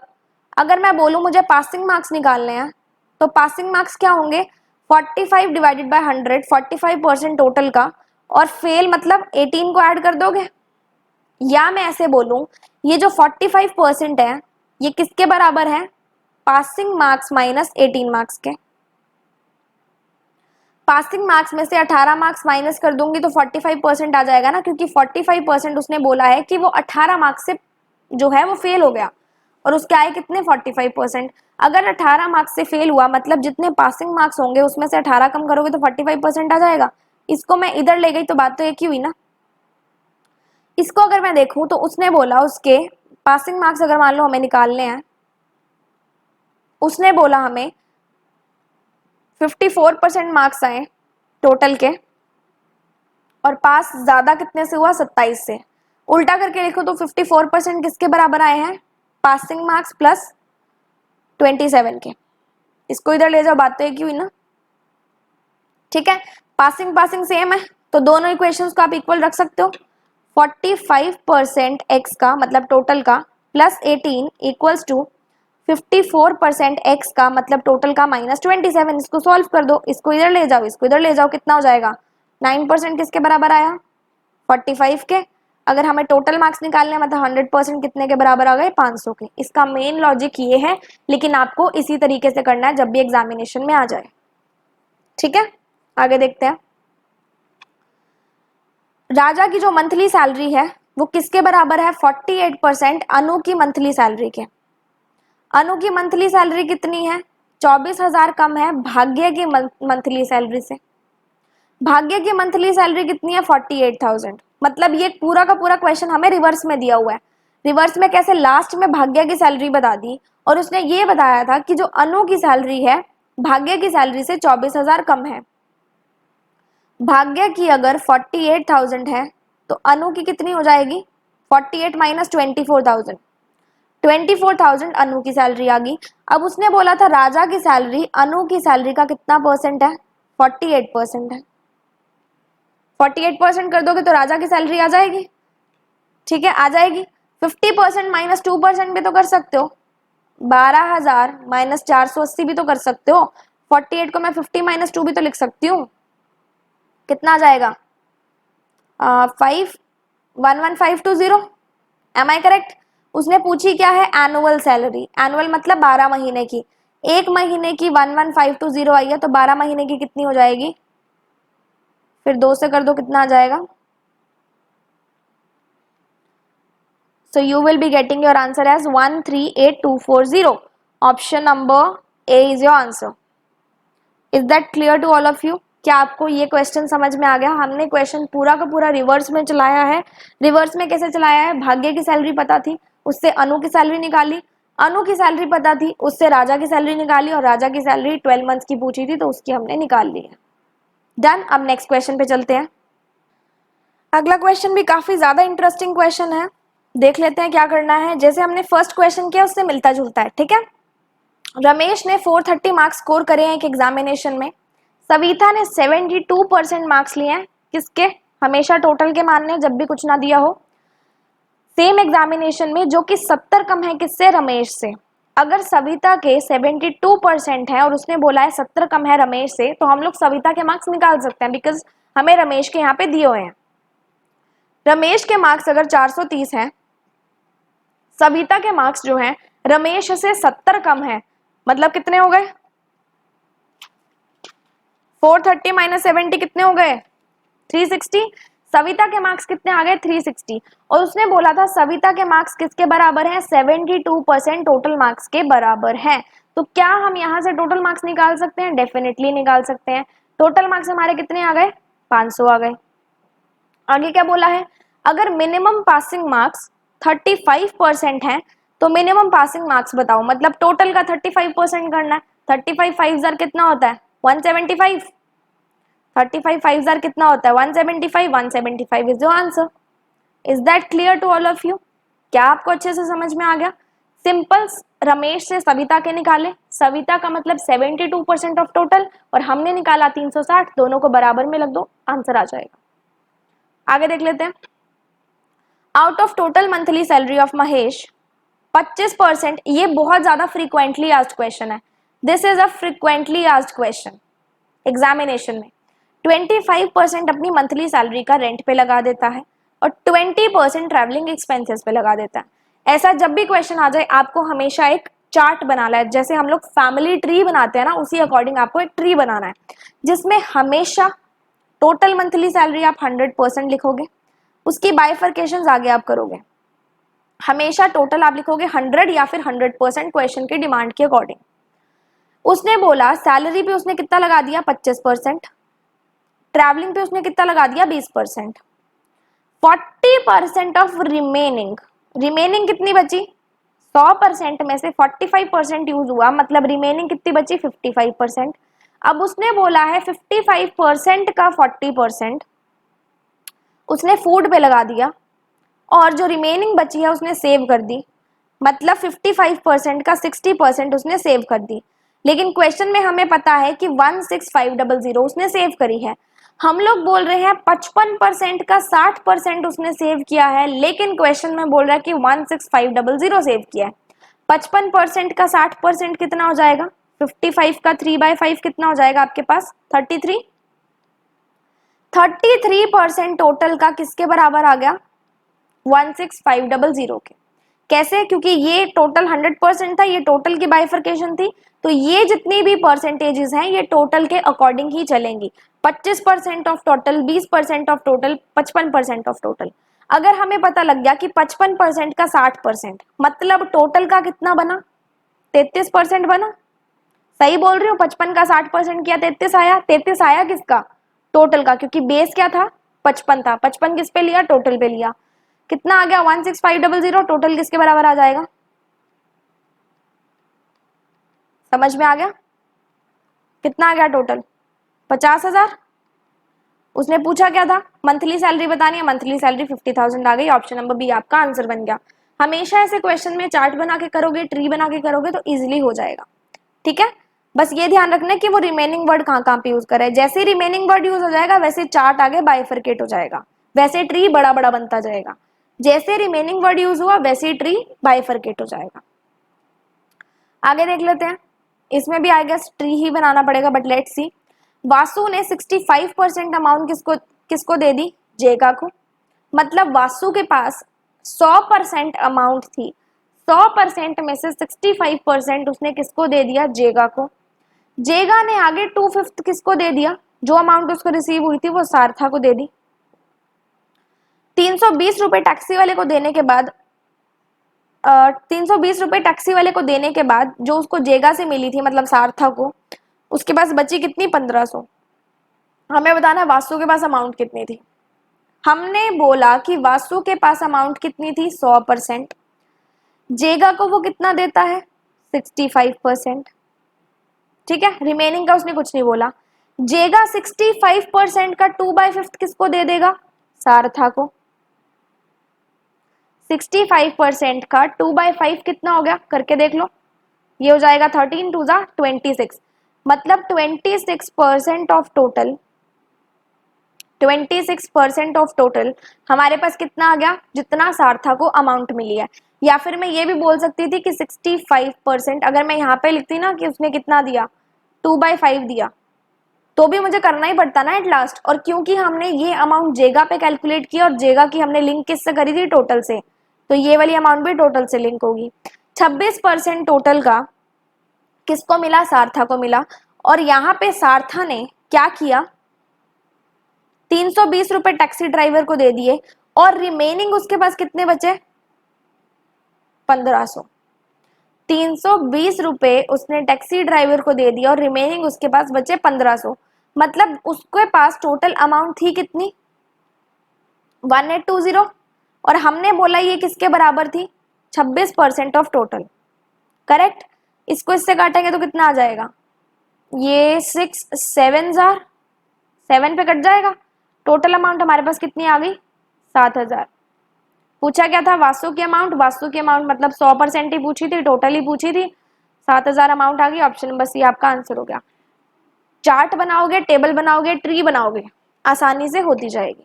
अगर मैं बोलूं मुझे पासिंग मार्क्स निकालने हैं तो पासिंग मार्क्स क्या होंगे 45 डिवाइडेड बाय 100, 45% टोटल का, और फेल मतलब 18 को ऐड कर दोगे। या मैं ऐसे बोलूं ये जो 45% है ये किसके बराबर है पासिंग मार्क्स माइनस 18 मार्क्स के। पासिंग मार्क्स में से 18 मार्क्स माइनस कर दूंगी तो 45% आ जाएगा ना, क्योंकि 45% उसने बोला है कि वो 18 मार्क्स से जो है वो फेल हो गया और उसके आए कितने 45%। अगर 18 मार्क्स से फेल हुआ मतलब जितने पासिंग मार्क्स होंगे उसमें से 18 कम करोगे तो 45% आ जाएगा। इसको मैं इधर ले गई तो बात तो एक ही हुई ना। इसको अगर मैं देखूं तो उसने बोला उसके पासिंग मार्क्स अगर मान लो हमें निकालने हैं, उसने बोला हमें 54% मार्क्स आए टोटल के और पास ज्यादा कितने से हुआ 27 से। उल्टा करके देखो तो 54% किसके बराबर आए हैं पासिंग मार्क्स प्लस 27 के। इसको इधर ले जाओ बात तो एक ही हुई ना। ठीक है, पासिंग पासिंग सेम है तो दोनों इक्वेशंस को आप इक्वल रख सकते हो। 45% एक्स का मतलब टोटल का प्लस 18 इक्वल्स टू 54% एक्स का मतलब टोटल का -27। इसको सॉल्व कर दो, इसको इधर ले जाओ, इसको इधर ले जाओ, कितना हो जाएगा? 9% किसके बराबर आया? 45 के। अगर हमें टोटल मार्क्स निकालने हैं मतलब 100% कितने के बराबर आ गए? 500 के। इसका मेन लॉजिक ये है, लेकिन आपको इसी तरीके से करना है जब भी एग्जामिनेशन में आ जाए। ठीक है, आगे देखते हैं। राजा की जो मंथली सैलरी है वो किसके बराबर है? 48% अनु की मंथली सैलरी के। अनु की मंथली सैलरी कितनी है? 24,000 कम है भाग्य की मंथली सैलरी से। भाग्य की मंथली सैलरी कितनी है? 48,000। मतलब ये पूरा का पूरा क्वेश्चन हमें रिवर्स में दिया हुआ है। रिवर्स में कैसे? लास्ट में भाग्य की सैलरी बता दी और उसने ये बताया था कि जो अनु की सैलरी है भाग्य की सैलरी से 24,000 कम है। भाग्य की अगर 48,000 है तो अनु की कितनी हो जाएगी? 48 माइनस 24,000। 24,000 अनु की सैलरी आ गई। अब उसने बोला था राजा की सैलरी अनु की सैलरी का कितना परसेंट है? 48% है। 48% कर दोगे तो राजा की सैलरी आ जाएगी। ठीक है, आ जाएगी। 50% माइनस 2% भी तो कर सकते हो। 12,000 माइनस 480 भी तो कर सकते हो। 48 को मैं 50 माइनस 2 भी तो लिख सकती हूँ। कितना आ जाएगा? 5,11,520। Am I correct? उसने पूछी क्या है? Annual salary. एनुअल मतलब 12 महीने की। एक महीने की 11,520 आई है तो 12 महीने की कितनी हो जाएगी? फिर 2 से कर दो, कितना आ जाएगा? So you will be getting your answer as 138240. Option number A is your answer. Is that clear to all of you? क्या आपको ये क्वेश्चन समझ में आ गया? हमने क्वेश्चन पूरा का पूरा रिवर्स में चलाया है। रिवर्स में कैसे चलाया है? भाग्य की सैलरी पता थी, उससे अनु की सैलरी निकाली। अनु की सैलरी पता थी, उससे राजा की सैलरी निकाली और राजा की सैलरी 12 मंथ्स की पूछी थी तो उसकी हमने निकाल ली है। डन। अब नेक्स्ट क्वेश्चन पे चलते हैं। अगला क्वेश्चन भी काफी ज्यादा इंटरेस्टिंग क्वेश्चन है। देख लेते हैं क्या करना है। जैसे हमने फर्स्ट क्वेश्चन किया उससे मिलता जुलता है। ठीक है, रमेश ने 430 मार्क्स स्कोर करे हैं एक एग्जामिनेशन में। सविता ने 72% मार्क्स लिए हैं। किसके? हमेशा टोटल के मानने जब भी कुछ ना दिया हो। सेम एग्जामिनेशन में जो कि 70 कम है किससे? रमेश से। अगर सविता के 72% है और उसने बोला है 70 कम है रमेश से, तो हम लोग सविता के मार्क्स निकाल सकते हैं बिकॉज हमें रमेश के यहाँ पे दिए हुए हैं। रमेश के मार्क्स अगर 430 हैं, सविता के मार्क्स जो हैं रमेश से 70 कम है, मतलब कितने हो गए? 430 माइनस 70 कितने हो गए? 360। सविता के मार्क्स कितने आ गए? 360। और उसने बोला था सविता के मार्क्स किसके बराबर हैं? 72% टोटल मार्क्स के बराबर हैं। तो क्या हम यहाँ से टोटल मार्क्स निकाल सकते हैं? डेफिनेटली निकाल सकते हैं। टोटल मार्क्स हमारे कितने आ गए? 500 आ गए। आगे क्या बोला है? अगर मिनिमम पासिंग मार्क्स 35% है तो मिनिमम पासिंग मार्क्स बताओ। मतलब टोटल का 35% करना है। 35 5 कितना होता है? 175। 35 5 कितना होता है? 175। 175 is your answer. Is that clear to all of you? क्या आपको अच्छे से समझ में आ गया? सिंपल। रमेश से सविता के निकाले, सविता का मतलब 72% ऑफ टोटल और हमने निकाला 360, दोनों को बराबर में लग दो, आंसर आ जाएगा। आगे देख लेते हैं। Out of total monthly salary of Mahesh 25%, ये बहुत ज्यादा फ्रीक्वेंटली आस्क्ड क्वेश्चन है। This is a frequently asked question examination में। 25% अपनी मंथली सैलरी का रेंट पे लगा देता है और 20% ट्रैवलिंग एक्सपेंसेस पे लगा देता है। ऐसा जब भी क्वेश्चन आ जाए आपको हमेशा एक चार्ट बनाना है। जैसे हम लोग फैमिली ट्री बनाते हैं ना, उसी अकॉर्डिंग आपको एक ट्री बनाना है जिसमें हमेशा टोटल मंथली सैलरी आप 100% लिखोगे, उसकी बाइफर्केशंस आगे आप करोगे। हमेशा टोटल आप लिखोगे 100 या फिर 100% क्वेश्चन की डिमांड के अकॉर्डिंग। उसने बोला सैलरी पे उसने कितना लगा दिया? 25%। ट्रैवलिंग पे उसने कितना लगा दिया? 20%। 40% ऑफ रिमेनिंग कितनी बची? 100% में से 45% यूज हुआ, मतलब रिमेनिंग कितनी बची? 55%। अब उसने बोला है 55% का 40% उसने फूड पे लगा दिया और जो रिमेनिंग बची है उसने सेव कर दी, मतलब 55% का 60% उसने सेव कर दी। लेकिन क्वेश्चन में हमें पता है कि 16500 उसने सेव करी है। हम लोग बोल रहे हैं 55% का 60% उसने सेव किया है, लेकिन क्वेश्चन में बोल रहा है कि 16500 सेव किया है। 55% का 60% कितना हो जाएगा? 55 का 3/5 कितना हो जाएगा आपके पास? 33। 33% टोटल का किसके बराबर आ गया? 16500 के। कैसे? क्योंकि ये टोटल 100% था, ये टोटल की बाइफर्केशन थी, तो ये जितनी भी परसेंटेजेस हैं ये टोटल के अकॉर्डिंग ही चलेंगी। 25% of total, 20% of total, 55% of total. अगर हमें पता लग गया कि 55% का 60%, मतलब टोटल का कितना बना? 33% बना। सही बोल रही हूँ? 55 का 60% किया 33 आया। 33 आया किसका? टोटल का, क्योंकि बेस क्या था? 55 था। 55 किस पे लिया? टोटल पे लिया। कितना आ गया? 16500। टोटल किसके बराबर आ जाएगा? समझ में आ गया? कितना आ गया टोटल? 50,000। उसने पूछा क्या था? मंथली सैलरी बतानी है, मंथली सैलरी 50,000 आ गई। ऑप्शन नंबर बी आपका आंसर बन गया। हमेशा ऐसे क्वेश्चन में चार्ट बना के करोगे, ट्री बना के करोगे तो इजिली हो जाएगा। ठीक है, बस ये ध्यान रखना कि वो रिमेनिंग वर्ड कहाँ कहाँ पे यूज करे। जैसे ही रिमेनिंग वर्ड यूज हो जाएगा वैसे चार्ट आगे बाइफरकेट हो जाएगा, वैसे ट्री बड़ा बड़ा बनता जाएगा। जैसे रिमेनिंग वर्ड यूज हुआ वैसे ट्री बाइफरकेट हो जाएगा। आगे देख लेते हैं। इसमें भी आई गेस ट्री ही बनाना पड़ेगा, बट लेट्स सी। वासु ने 65% अमाउंट किसको किसको दे दी? जेगा को। मतलब वासु के पास 100% अमाउंट थी, 100% में से 65% उसने किसको दे दिया? जेगा को। जेगा ने आगे 2/5 किसको दे दिया? जो अमाउंट उसको रिसीव हुई थी वो सारथा को दे दी। 320 रुपए टैक्सी वाले को देने के बाद 320 रुपए टैक्सी वाले को देने के बाद जो उसको जेगा से मिली थी, मतलब सारथा को, उसके पास बची कितनी? 1500। हमें बताना वासु के पास अमाउंट कितनी थी। हमने बोला कि वासु के पास अमाउंट कितनी थी? 100%। जेगा को वो कितना देता है? 65%। ठीक है, रिमेनिंग का उसने कुछ नहीं बोला। जेगा 65% का 2/5 किसको दे देगा? सारथा को। 65% का 2/5 कितना हो गया? करके देख लो। ये हो जाएगा 13 2 26। मतलब 26% ऑफ टोटल, 26% ऑफ टोटल हमारे पास कितना आ गया? जितना सारथा को अमाउंट मिली है। या फिर मैं ये भी बोल सकती थी कि 65%, अगर मैं यहाँ पे लिखती ना कि उसने कितना दिया? 2/5 दिया, तो भी मुझे करना ही पड़ता ना एट लास्ट। और क्योंकि हमने ये अमाउंट जेगा पे कैलकुलेट किया और जेगा की हमने लिंक किससे करी थी? टोटल से, तो ये वाली अमाउंट भी टोटल से लिंक होगी। 26% टोटल का किसको मिला? सारथा को मिला। और यहाँ पे सारथा ने क्या किया? 320 रुपए टैक्सी ड्राइवर को दे दिए और रिमेनिंग उसके पास कितने बचे? 1500। 320 रुपए उसने टैक्सी ड्राइवर को दे दिया और रिमेनिंग उसके पास बचे 1500। मतलब उसके पास टोटल अमाउंट थी कितनी? 1820। और हमने बोला ये किसके बराबर थी? 26% ऑफ टोटल। करेक्ट। इसको इससे काटेंगे तो कितना आ जाएगा? ये 6 7 7 पे कट जाएगा। टोटल अमाउंट हमारे पास कितनी आ गई? 7000। पूछा क्या था? वास्तु की अमाउंट। वास्तु की अमाउंट मतलब 100% ही पूछी थी, टोटल ही पूछी थी। 7000 अमाउंट आ गई। ऑप्शन नंबर सी आपका आंसर हो गया। चार्ट बनाओगे, टेबल बनाओगे, ट्री बनाओगे, आसानी से होती जाएगी।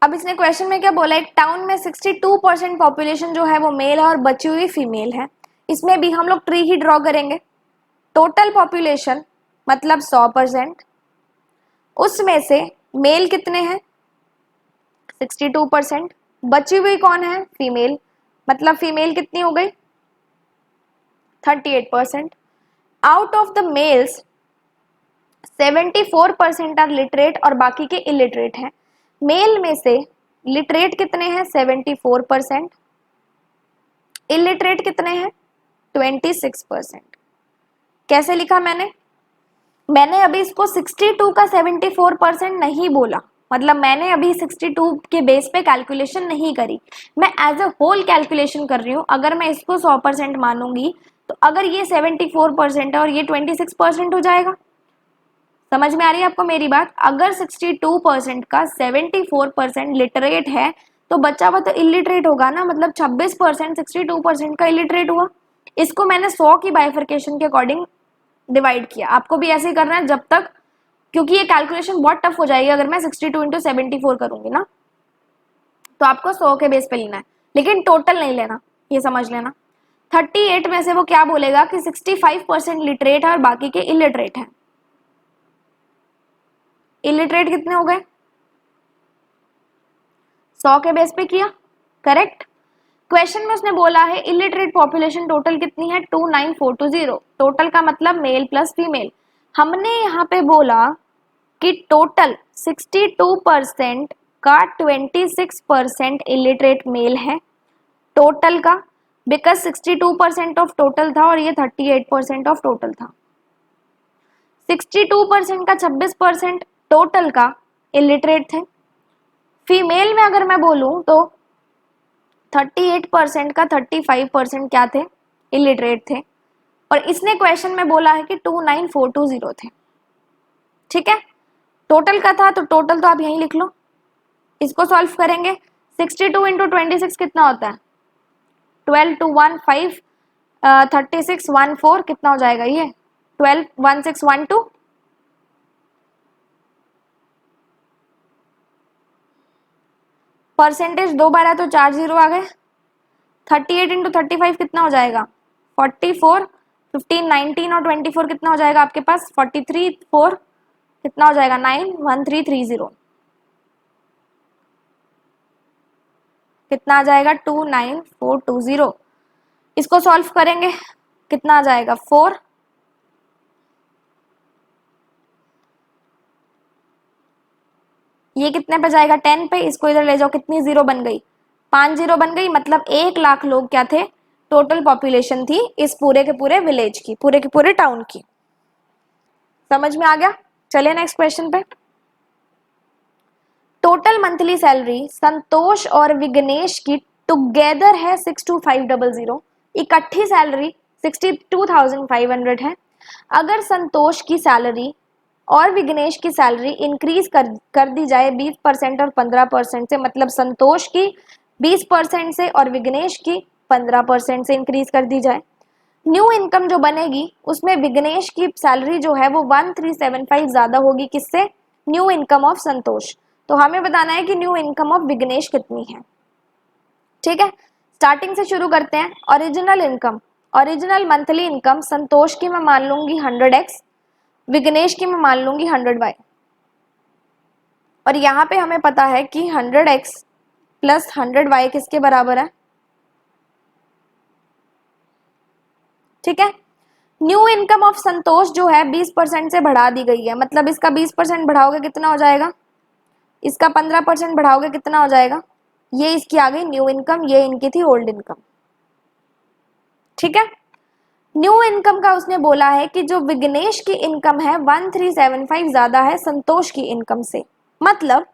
अब इसने क्वेश्चन में क्या बोला? एक टाउन में 62% पॉपुलेशन जो है वो मेल है और बची हुई फीमेल है। इसमें भी हम लोग ट्री ही ड्रॉ करेंगे। टोटल पॉपुलेशन मतलब 100%, उसमें से मेल कितने हैं? 62%। बची हुई कौन है? फीमेल। मतलब फीमेल कितनी हो गई? 38%। Out of the males 74% are literate और बाकी के इलिटरेट हैं। मेल में से लिटरेट कितने हैं? 74%। इलिटरेट कितने हैं? 26%। कैसे लिखा मैंने अभी इसको 62 का 74% नहीं बोला। मतलब मैंने अभी 62 के बेस पे कैलकुलेशन नहीं करी, मैं एज अ होल कैलकुलेशन कर रही हूँ। अगर मैं इसको 100% मानूंगी तो अगर ये 74% है और ये 26% हो जाएगा। समझ में आ रही है आपको मेरी बात? अगर 62% का 74% लिटरेट है तो बच्चा तो इलिटरेट होगा ना, मतलब 26% 62% का इलिटरेट हुआ। इसको मैंने 100 की बाइफर्केशन के अकॉर्डिंग डिवाइड किया। आपको भी ऐसे ही करना है, जब तक, क्योंकि ये कैलकुलेशन बहुत टफ हो जाएगी अगर मैं 62 इंटू 74 करूंगी ना, तो आपको 100 के बेस पे लेना है, लेकिन टोटल नहीं लेना। ये समझ लेना। 38 में से वो क्या बोलेगा कि 65% लिटरेट है और बाकी के इलिटरेट हैं। इलिटरेट कितने हो गए? 100 के बेस पे किया, करेक्ट। क्वेश्चन में उसने बोला है इलिटरेट पॉपुलेशन टोटल कितनी है, 29420। टोटल का मतलब मेल प्लस फीमेल। हमने यहाँ पे बोला कि टोटल 62% का 26% इलिटरेट मेल है टोटल का, बिकॉज 62% ऑफ टोटल था और ये 38% ऑफ टोटल था। 62% का 26% टोटल का इलिटरेट थे। फीमेल में अगर मैं बोलूं तो 38% का 35% क्या थे, इलिटरेट थे। और इसने क्वेश्चन में बोला है कि 29420 थे। ठीक है, टोटल का था तो टोटल तो आप यहीं लिख लो। इसको सॉल्व करेंगे, 62 इंटू 26 कितना होता है, 12 2 1 5 36 1 4 कितना हो जाएगा ये, 12 1 6 1 2। परसेंटेज 2 बार है तो 4 जीरो आ गए। 38 इंटू 35 कितना हो जाएगा, 44। 15 19 और 24 कितना हो जाएगा आपके पास, 43 4 कितना हो जाएगा, 9 1330 कितना आ जाएगा, 29420। इसको सॉल्व करेंगे कितना आ जाएगा, 4। ये कितने पे जाएगा, 10 पे। इसको इधर ले जाओ, कितनी जीरो बन गई, 5 जीरो बन गई। मतलब 1 लाख लोग क्या थे, टोटल पॉपुलेशन थी इस पूरे के पूरे विलेज की, पूरे के पूरे टाउन की। समझ में आ गया? चलिए नेक्स्ट क्वेश्चन पे। टोटल मंथली सैलरी संतोष और विग्नेश की टुगेदर है 62500। इकट्ठी सैलरी 62,500 है। अगर संतोष की सैलरी और विग्नेश की सैलरी इंक्रीज कर दी जाए 20% और 15% से, मतलब संतोष की 20% से और विग्नेश की 15% से इंक्रीज कर दी जाए, न्यू इनकम जो बनेगी उसमें विग्नेश की सैलरी जो है वो 1375 ज्यादा होगी किससे, न्यू इनकम ऑफ संतोष। तो हमें बताना है कि न्यू इनकम ऑफ विग्नेश कितनी है। ठीक है, स्टार्टिंग से शुरू करते हैं। Original income, original monthly income Santosh की मैं मान लूंगी 100x, विग्नेश की मैं मान लूंगी 100y। और यहाँ पे हमें पता है कि 100x प्लस 100y किसके बराबर है। ठीक है, न्यू इनकम ऑफ संतोष जो है 20% से बढ़ा दी गई है, मतलब इसका 20% बढ़ाओगे कितना हो जाएगा, इसका 15% बढ़ाओगे कितना हो जाएगा, ये इसकी आ गई न्यू इनकम, ये इनकी थी ओल्ड इनकम। ठीक है, न्यू इनकम का उसने बोला है कि जो विग्नेश की इनकम है 1375 ज्यादा है संतोष की इनकम से, मतलब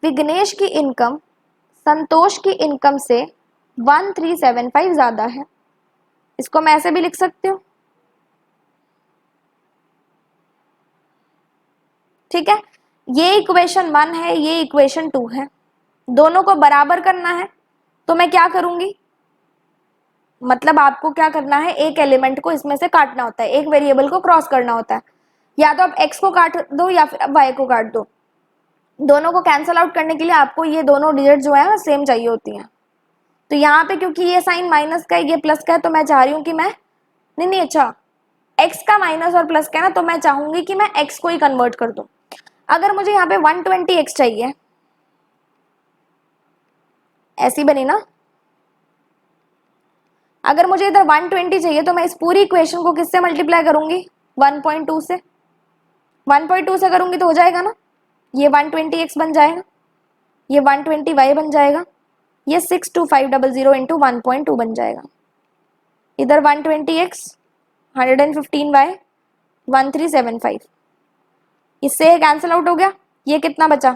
विग्नेश की इनकम संतोष की इनकम से 1375 ज्यादा है। इसको मैं ऐसे भी लिख सकती हूँ। ठीक है, ये इक्वेशन 1 है, ये इक्वेशन 2 है, दोनों को बराबर करना है। तो मैं क्या करूंगी, मतलब आपको क्या करना है, एक एलिमेंट को इसमें से काटना होता है, एक वेरिएबल को क्रॉस करना होता है। या तो आप x को काट दो या फिर आप y को काट दो। दोनों को कैंसल आउट करने के लिए आपको ये दोनों डिजिट जो है सेम चाहिए होती हैं। तो यहाँ पे क्योंकि ये साइन माइनस का है, ये प्लस का है, तो मैं चाह रही हूँ कि मैं नहीं अच्छा x का माइनस और प्लस का है ना, तो मैं चाहूंगी कि मैं x को ही कन्वर्ट कर दूं। अगर मुझे यहाँ पे 120x चाहिए, ऐसी बनी ना, अगर मुझे इधर 120 चाहिए तो मैं इस पूरी इक्वेशन को किससे मल्टीप्लाई करूंगी, 1.2 से। 1.2 से करूंगी तो हो जाएगा ना, ये 120x बन जाएगा, ये 120y बन जाएगा, ये 62500 इंटू 1.2 बन जाएगा। इधर 120x 115y 1375, इससे ये कैंसिल आउट हो गया। ये कितना बचा,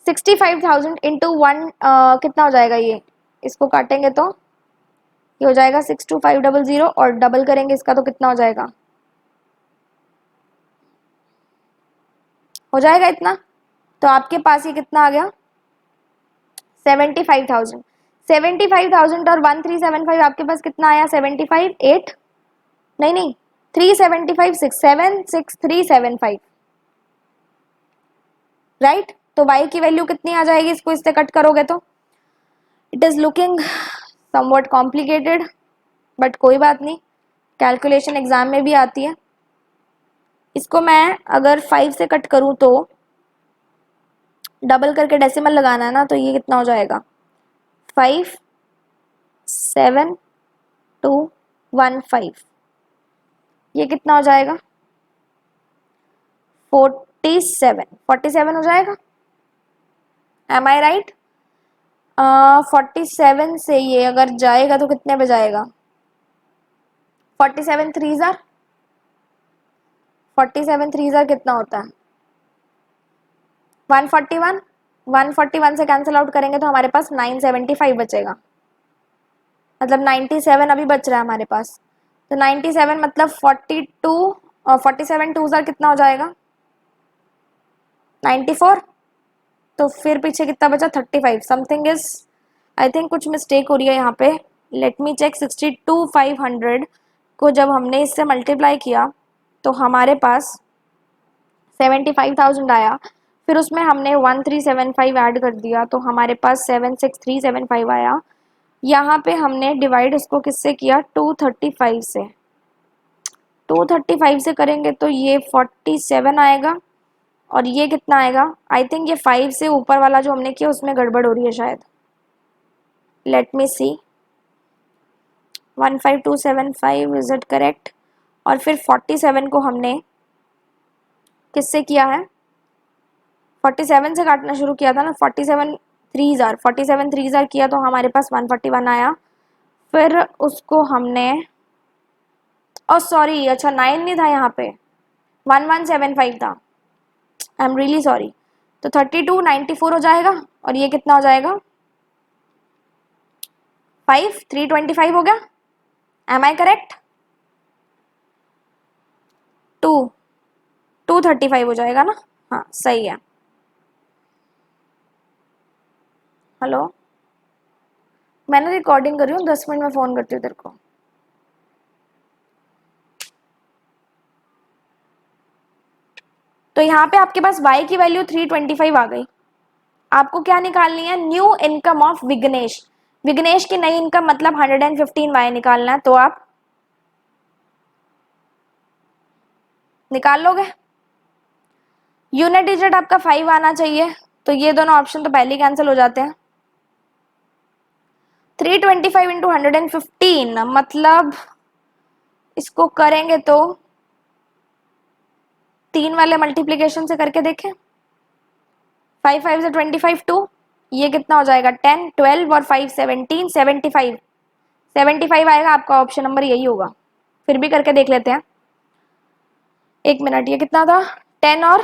65,000 इंटू 1 कितना हो जाएगा, ये इसको काटेंगे तो ये हो जाएगा 62500 और डबल करेंगे इसका तो कितना हो जाएगा, हो जाएगा इतना। तो आपके पास ये कितना आ गया, 75,000। 75,000 और 1375 आपके पास कितना आया, 75 8 नहीं 375 6 76375 राइट। तो y की वैल्यू कितनी आ जाएगी, इसको इससे कट करोगे तो it is looking somewhat complicated, but कोई बात नहीं, कैलकुलेशन एग्जाम में भी आती है। इसको मैं अगर 5 से कट करूँ तो डबल करके डेसिमल लगाना है ना, तो ये कितना हो जाएगा 5 7 2 1 5, ये कितना हो जाएगा 47 हो जाएगा। एम आई राइट? 47 से ये अगर जाएगा तो कितने पे जाएगा 47 थ्री ज़ार कितना होता है 141। 141 से कैंसिल आउट करेंगे तो हमारे पास 975 बचेगा, मतलब 97 अभी बच रहा है हमारे पास। तो 97 मतलब 42 और 47 टू ज़ार कितना हो जाएगा 94। तो फिर पीछे कितना बचा 35। समथिंग इज, आई थिंक कुछ मिस्टेक हो रही है यहाँ पे। Let me check. 62,500 को जब हमने इससे मल्टीप्लाई किया तो हमारे पास 75,000 आया, फिर उसमें हमने 1375 ऐड कर दिया तो हमारे पास 76375 आया। यहाँ पे हमने डिवाइड इसको किससे किया 235 से। 235 से करेंगे तो ये 47 आएगा, और ये कितना आएगा, आई थिंक ये 5 से ऊपर वाला जो हमने किया उसमें गड़बड़ हो रही है शायद। Let me see, 15275 is it correct. और फिर 47 को हमने किससे किया है 47 से काटना शुरू किया था ना। 47 थ्री ज़ार किया तो हमारे पास 141 आया। फिर उसको हमने, और सॉरी अच्छा 9 नहीं था यहाँ पे, 1175 था। I am really sorry. तो 3294 हो जाएगा, और ये कितना हो जाएगा 325 हो गया। M I correct? 235 हो जाएगा ना। हाँ सही है। हेलो, मैंने रिकॉर्डिंग कर रही हूँ, 10 मिनट में फ़ोन करती हूँ तेरे को। तो यहाँ पे आपके पास y की वैल्यू 325 आ गई। आपको क्या निकालनी है, new income of Vighnesh. Vighnesh की नई इनकम मतलब 115y निकालना है, तो आप निकाल लोगे। यूनिट डिजिट आपका 5 आना चाहिए, तो ये दोनों ऑप्शन तो पहले ही कैंसिल हो जाते हैं। 325 इंटू 115 मतलब इसको करेंगे तो 3 वाले मल्टीप्लीकेशन से करके देखें। 5 5 से 25 2, ये कितना हो जाएगा 10 12 और 5 17 75 आएगा। आपका ऑप्शन नंबर यही होगा। फिर भी करके देख लेते हैं, एक मिनट। ये कितना था 10 और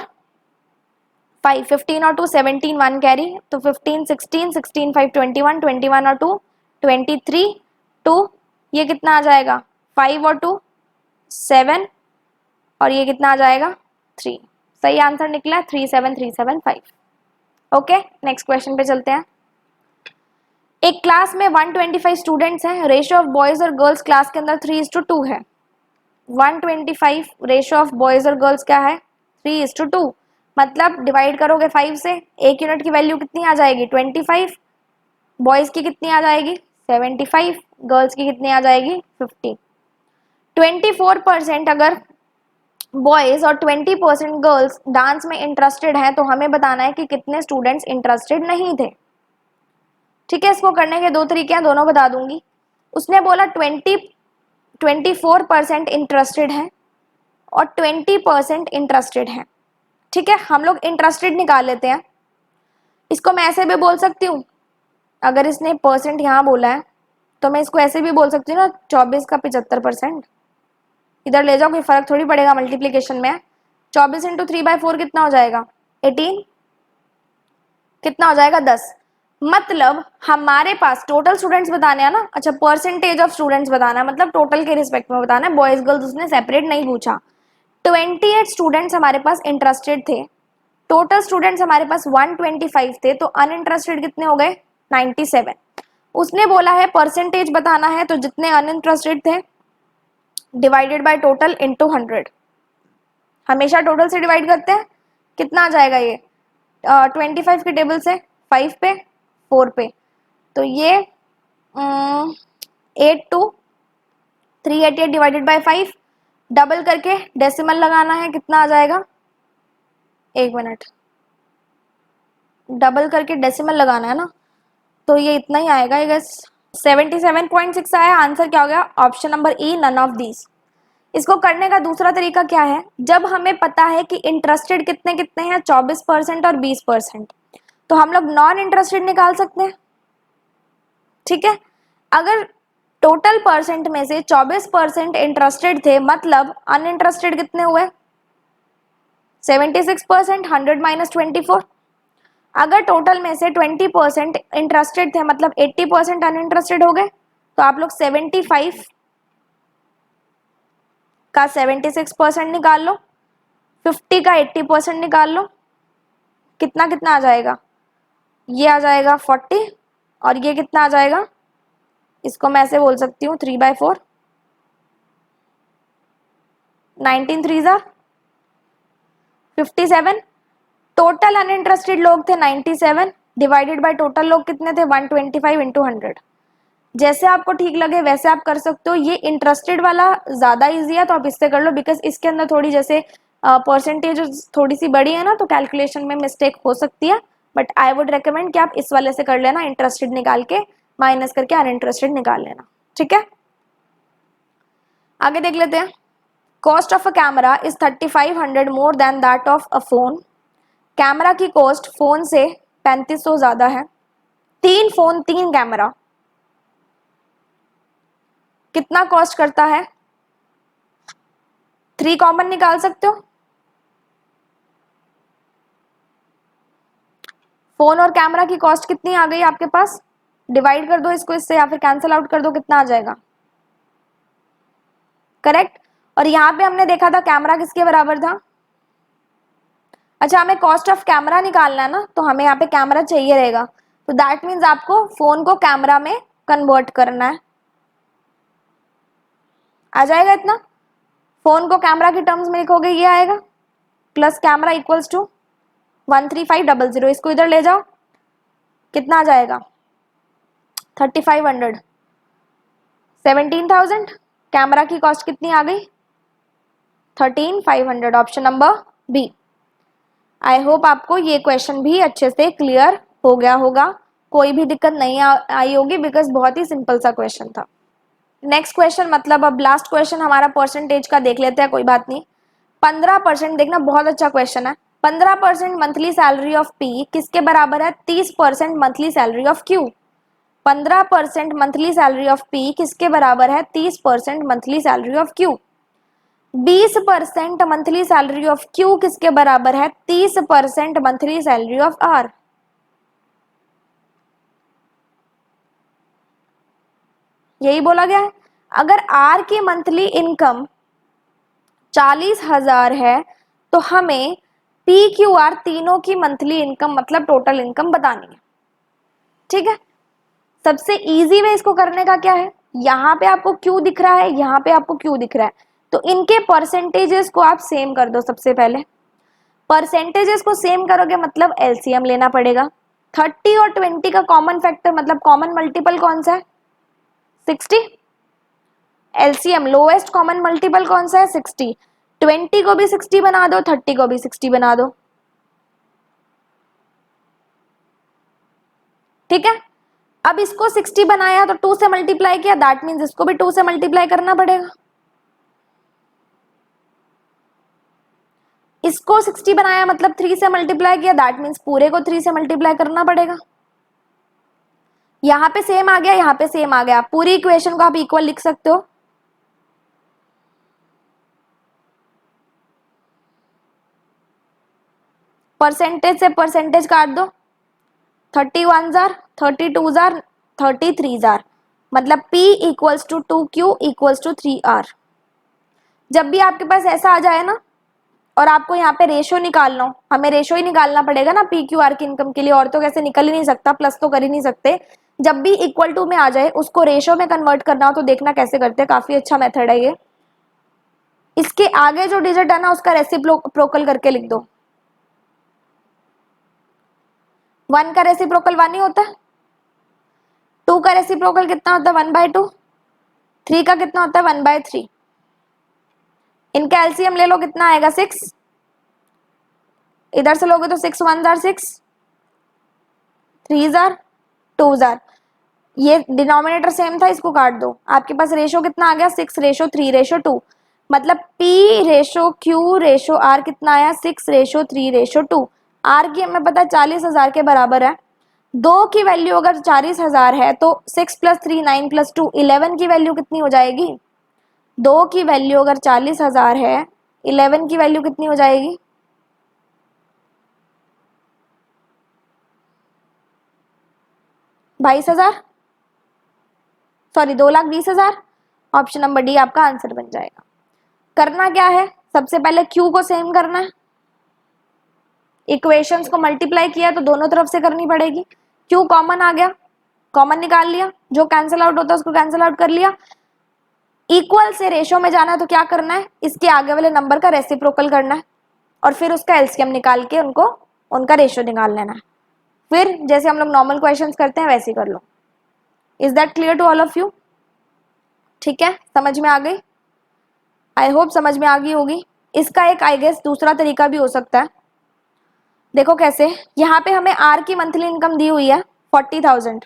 5, 15 और 2 17, 1 कैरी, तो 15 16 16 5 21, 21 और 2 23 2, ये कितना आ जाएगा 5 और 2 7, और ये कितना आ जाएगा 3। सही आंसर निकला 37375। ओके, नेक्स्ट क्वेश्चन पे चलते हैं। एक क्लास में 125 स्टूडेंट्स हैं। रेशियो ऑफ बॉयज और गर्ल्स क्लास के अंदर 3:2 है। 125 रेशियो ऑफ बॉयज और गर्ल्स क्या है 3:2, मतलब डिवाइड करोगे 5 से, एक यूनिट की वैल्यू कितनी आ जाएगी 25, बॉयज की कितनी आ जाएगी 75, गर्ल्स की कितनी आ जाएगी 50। 24% अगर बॉयज और 20% गर्ल्स डांस में इंटरेस्टेड हैं, तो हमें बताना है कि कितने स्टूडेंट्स इंटरेस्टेड नहीं थे। ठीक है, इसको करने के दो तरीके हैं, दोनों बता दूंगी। उसने बोला 24% इंटरेस्टेड है और 20% इंटरेस्टेड है। ठीक है, हम लोग इंटरेस्टेड निकाल लेते हैं। इसको मैं ऐसे भी बोल सकती हूँ, अगर इसने परसेंट यहाँ बोला है तो मैं इसको ऐसे भी बोल सकती हूँ ना, 24 का 75%। इधर ले जाओ, कोई फर्क थोड़ी पड़ेगा मल्टीप्लीकेशन में। 24 इंटू 3/4 कितना हो जाएगा 18, कितना हो जाएगा 10। मतलब हमारे पास टोटल स्टूडेंट्स बताने हैं ना, अच्छा परसेंटेज ऑफ स्टूडेंट्स बताना है, मतलब टोटल के रिस्पेक्ट में बताना है, बॉयज गर्ल्स उसने सेपरेट नहीं पूछा। 28 स्टूडेंट्स हमारे पास इंटरेस्टेड थे, टोटल स्टूडेंट्स हमारे पास 125 थे, तो अनइंटरेस्टेड कितने हो गए 97। उसने बोला है परसेंटेज बताना है, तो जितने अनइंटरेस्टेड थे डिवाइडेड बाय टोटल इनटू 100। हमेशा टोटल से डिवाइड करते हैं, कितना आ जाएगा ये 25 के टेबल से 5 पे 4 पे तो ये 388 डिवाइडेड बाय 5, डबल करके डेसिमल लगाना है, कितना आ जाएगा, 1 मिनट, डबल करके डेसिमल लगाना है ना, तो ये इतना ही आएगा आई गेस। 77.6 आया। आंसर क्या हो गया, option number E, none of these. इसको करने का दूसरा तरीका क्या है, जब हमें पता है कि इंटरेस्टेड कितने कितने हैं, 24% और 20%, तो हम लोग नॉन इंटरेस्टेड निकाल सकते हैं। ठीक है, अगर टोटल परसेंट में से 24% इंटरेस्टेड थे, मतलब अनइंटरेस्टेड कितने हुए, 76%, 100 माइनस 24। अगर टोटल में से 20% इंटरेस्टेड थे, मतलब 80% अनइंटरेस्टेड हो गए, तो आप लोग 75 का 76% निकाल लो, 50 का 80% निकाल लो, कितना कितना आ जाएगा, ये आ जाएगा 40, और ये कितना आ जाएगा, इसको मैं ऐसे बोल सकती हूँ 3/4, 19 3 57। टोटल अनइंटरेस्टेड लोग थे 97, डिवाइडेड बाय टोटल लोग कितने थे, 125 इंटू 100। जैसे आपको ठीक लगे वैसे आप कर सकते हो। ये इंटरेस्टेड वाला ज्यादा इजी है, तो आप इससे कर लो, बिकॉज इसके अंदर थोड़ी जैसे परसेंटेज थोड़ी सी बड़ी है ना, तो कैलकुलेशन में मिस्टेक हो सकती है, बट आई वुड रिकमेंड कि आप इस वाले से कर लेना, इंटरेस्टेड निकाल के माइनस करके अनइंटरेस्टेड निकाल लेना। ठीक है, आगे देख लेते हैं। Cost of a camera is 3500 more than that of a phone. Camera की कॉस्ट फोन से 3500 ज्यादा है। 3 फोन 3 कैमरा कितना कॉस्ट करता है, 3 कॉमन निकाल सकते हो। फोन और कैमरा की कॉस्ट कितनी आ गई आपके पास, डिवाइड कर दो इसको इससे, या फिर कैंसिल आउट कर दो, कितना आ जाएगा, करेक्ट। और यहाँ पे हमने देखा था कैमरा किसके बराबर था, अच्छा हमें कॉस्ट ऑफ कैमरा निकालना है ना, तो हमें यहाँ पे कैमरा चाहिए रहेगा, तो दैट मीन्स आपको फोन को कैमरा में कन्वर्ट करना है। आ जाएगा इतना, फोन को कैमरा की टर्म्स में लिखोगे ये आएगा, प्लस कैमरा इक्वल्स टू 13500, इसको इधर ले जाओ, कितना आ जाएगा, 3500, 17,000। कैमरा की कॉस्ट कितनी आ गई, 13,500, option number B. I hope आपको ये क्वेश्चन भी अच्छे से क्लियर हो गया होगा, कोई भी दिक्कत नहीं आई होगी, बिकॉज बहुत ही सिंपल सा क्वेश्चन था। नेक्स्ट क्वेश्चन, मतलब अब लास्ट क्वेश्चन हमारा परसेंटेज का देख लेते हैं, कोई बात नहीं। 15%, देखना बहुत अच्छा क्वेश्चन है। 15% मंथली सैलरी ऑफ पी किसके बराबर है, 30% monthly salary of Q. 15% monthly salary of P किसके बराबर है, 30% monthly salary of Q. 20% monthly salary of Q किसके बराबर है, 30% मंथली सैलरी ऑफ आर। यही बोला गया है। अगर आर की मंथली इनकम 40,000 है, तो हमें पी क्यू आर तीनों की मंथली इनकम मतलब टोटल इनकम बतानी है। ठीक है, सबसे इजी वे इसको करने का क्या है, यहाँ पे आपको क्यू दिख रहा है, यहाँ पे आपको क्यू दिख रहा है, तो इनके परसेंटेजेस को आप सेम कर दो। सबसे पहले परसेंटेजेस को सेम करोगे मतलब एलसीएम लेना पड़ेगा। 30 और 20 का कॉमन फैक्टर मतलब कॉमन मल्टीपल कौन सा है, 60। एलसीएम लोएस्ट कॉमन मल्टीपल कौन सा है, 60। 20 को भी 60 बना दो, 30 को भी 60 बना दो। ठीक है, अब इसको 60 बनाया तो 2 से मल्टीप्लाई किया, दैट मीन्स इसको भी 2 से मल्टीप्लाई करना पड़ेगा। इसको 60 बनाया मतलब 3 से मल्टीप्लाई किया, दैट मीन्स पूरे को 3 से मल्टीप्लाई करना पड़ेगा। यहां पे सेम आ गया, यहां पे सेम आ गया, पूरी इक्वेशन को आप इक्वल लिख सकते हो। परसेंटेज से परसेंटेज काट दो, 31 जार, 32 जार, 33 जार, मतलब P equals to 2Q equals to 3R। जब भी आपके पास ऐसा आ जाए ना, और आपको यहाँ पे रेशो निकालना हो, हमें रेशो ही निकालना पड़ेगा ना पी क्यू आर की इनकम के लिए, और तो कैसे निकल ही नहीं सकता, प्लस तो कर ही नहीं सकते। जब भी इक्वल टू में आ जाए उसको रेशो में कन्वर्ट करना हो, तो देखना कैसे करते हैं, काफी अच्छा मेथड है ये। इसके आगे जो डिजिट है ना उसका रेसिप्रोकल करके लिख दो। 1 का रेसिप्रोकल 1 ही होता है, 2 का रेसिप्रोकल कितना होता है 1/2, 3 का कितना होता है 1/3। इनका एलसीएम ले लो, कितना आएगा 6, इधर से लोगे तो 6 1 जार 6, 3 जार 2 जार, ये डिनोमिनेटर सेम था, इसको काट दो, आपके पास रेशो कितना आ गया 6:3:2, मतलब P ratio Q ratio R कितना आया 6:3:2। R की हमें पता है 40,000 के बराबर है, 2 की वैल्यू अगर 40,000 है तो 6 + 3 9 + 2 11 की वैल्यू कितनी हो जाएगी, 2 की वैल्यू अगर 40,000 है 11 की वैल्यू कितनी हो जाएगी, 22,000, सॉरी 2,20,000। ऑप्शन नंबर डी आपका आंसर बन जाएगा। करना क्या है, सबसे पहले Q को सेम करना है, इक्वेशंस को मल्टीप्लाई किया तो दोनों तरफ से करनी पड़ेगी। Q कॉमन आ गया, कॉमन निकाल लिया, जो कैंसिल आउट होता है उसको कैंसिल आउट कर लिया। इक्वल से रेशो में जाना है तो क्या करना है, इसके आगे वाले नंबर का रेसिप्रोकल करना है और फिर उसका एलसीएम निकाल के उनको उनका रेशो निकाल लेना है। फिर जैसे हम लोग नॉर्मल क्वेश्चंस करते हैं वैसे कर लो। Is that clear to all of you? ठीक है, समझ में आ गई? आई होप समझ में आ गई होगी। इसका एक आई गेस दूसरा तरीका भी हो सकता है, देखो कैसे। यहाँ पे हमें आर की मंथली इनकम दी हुई है 40,000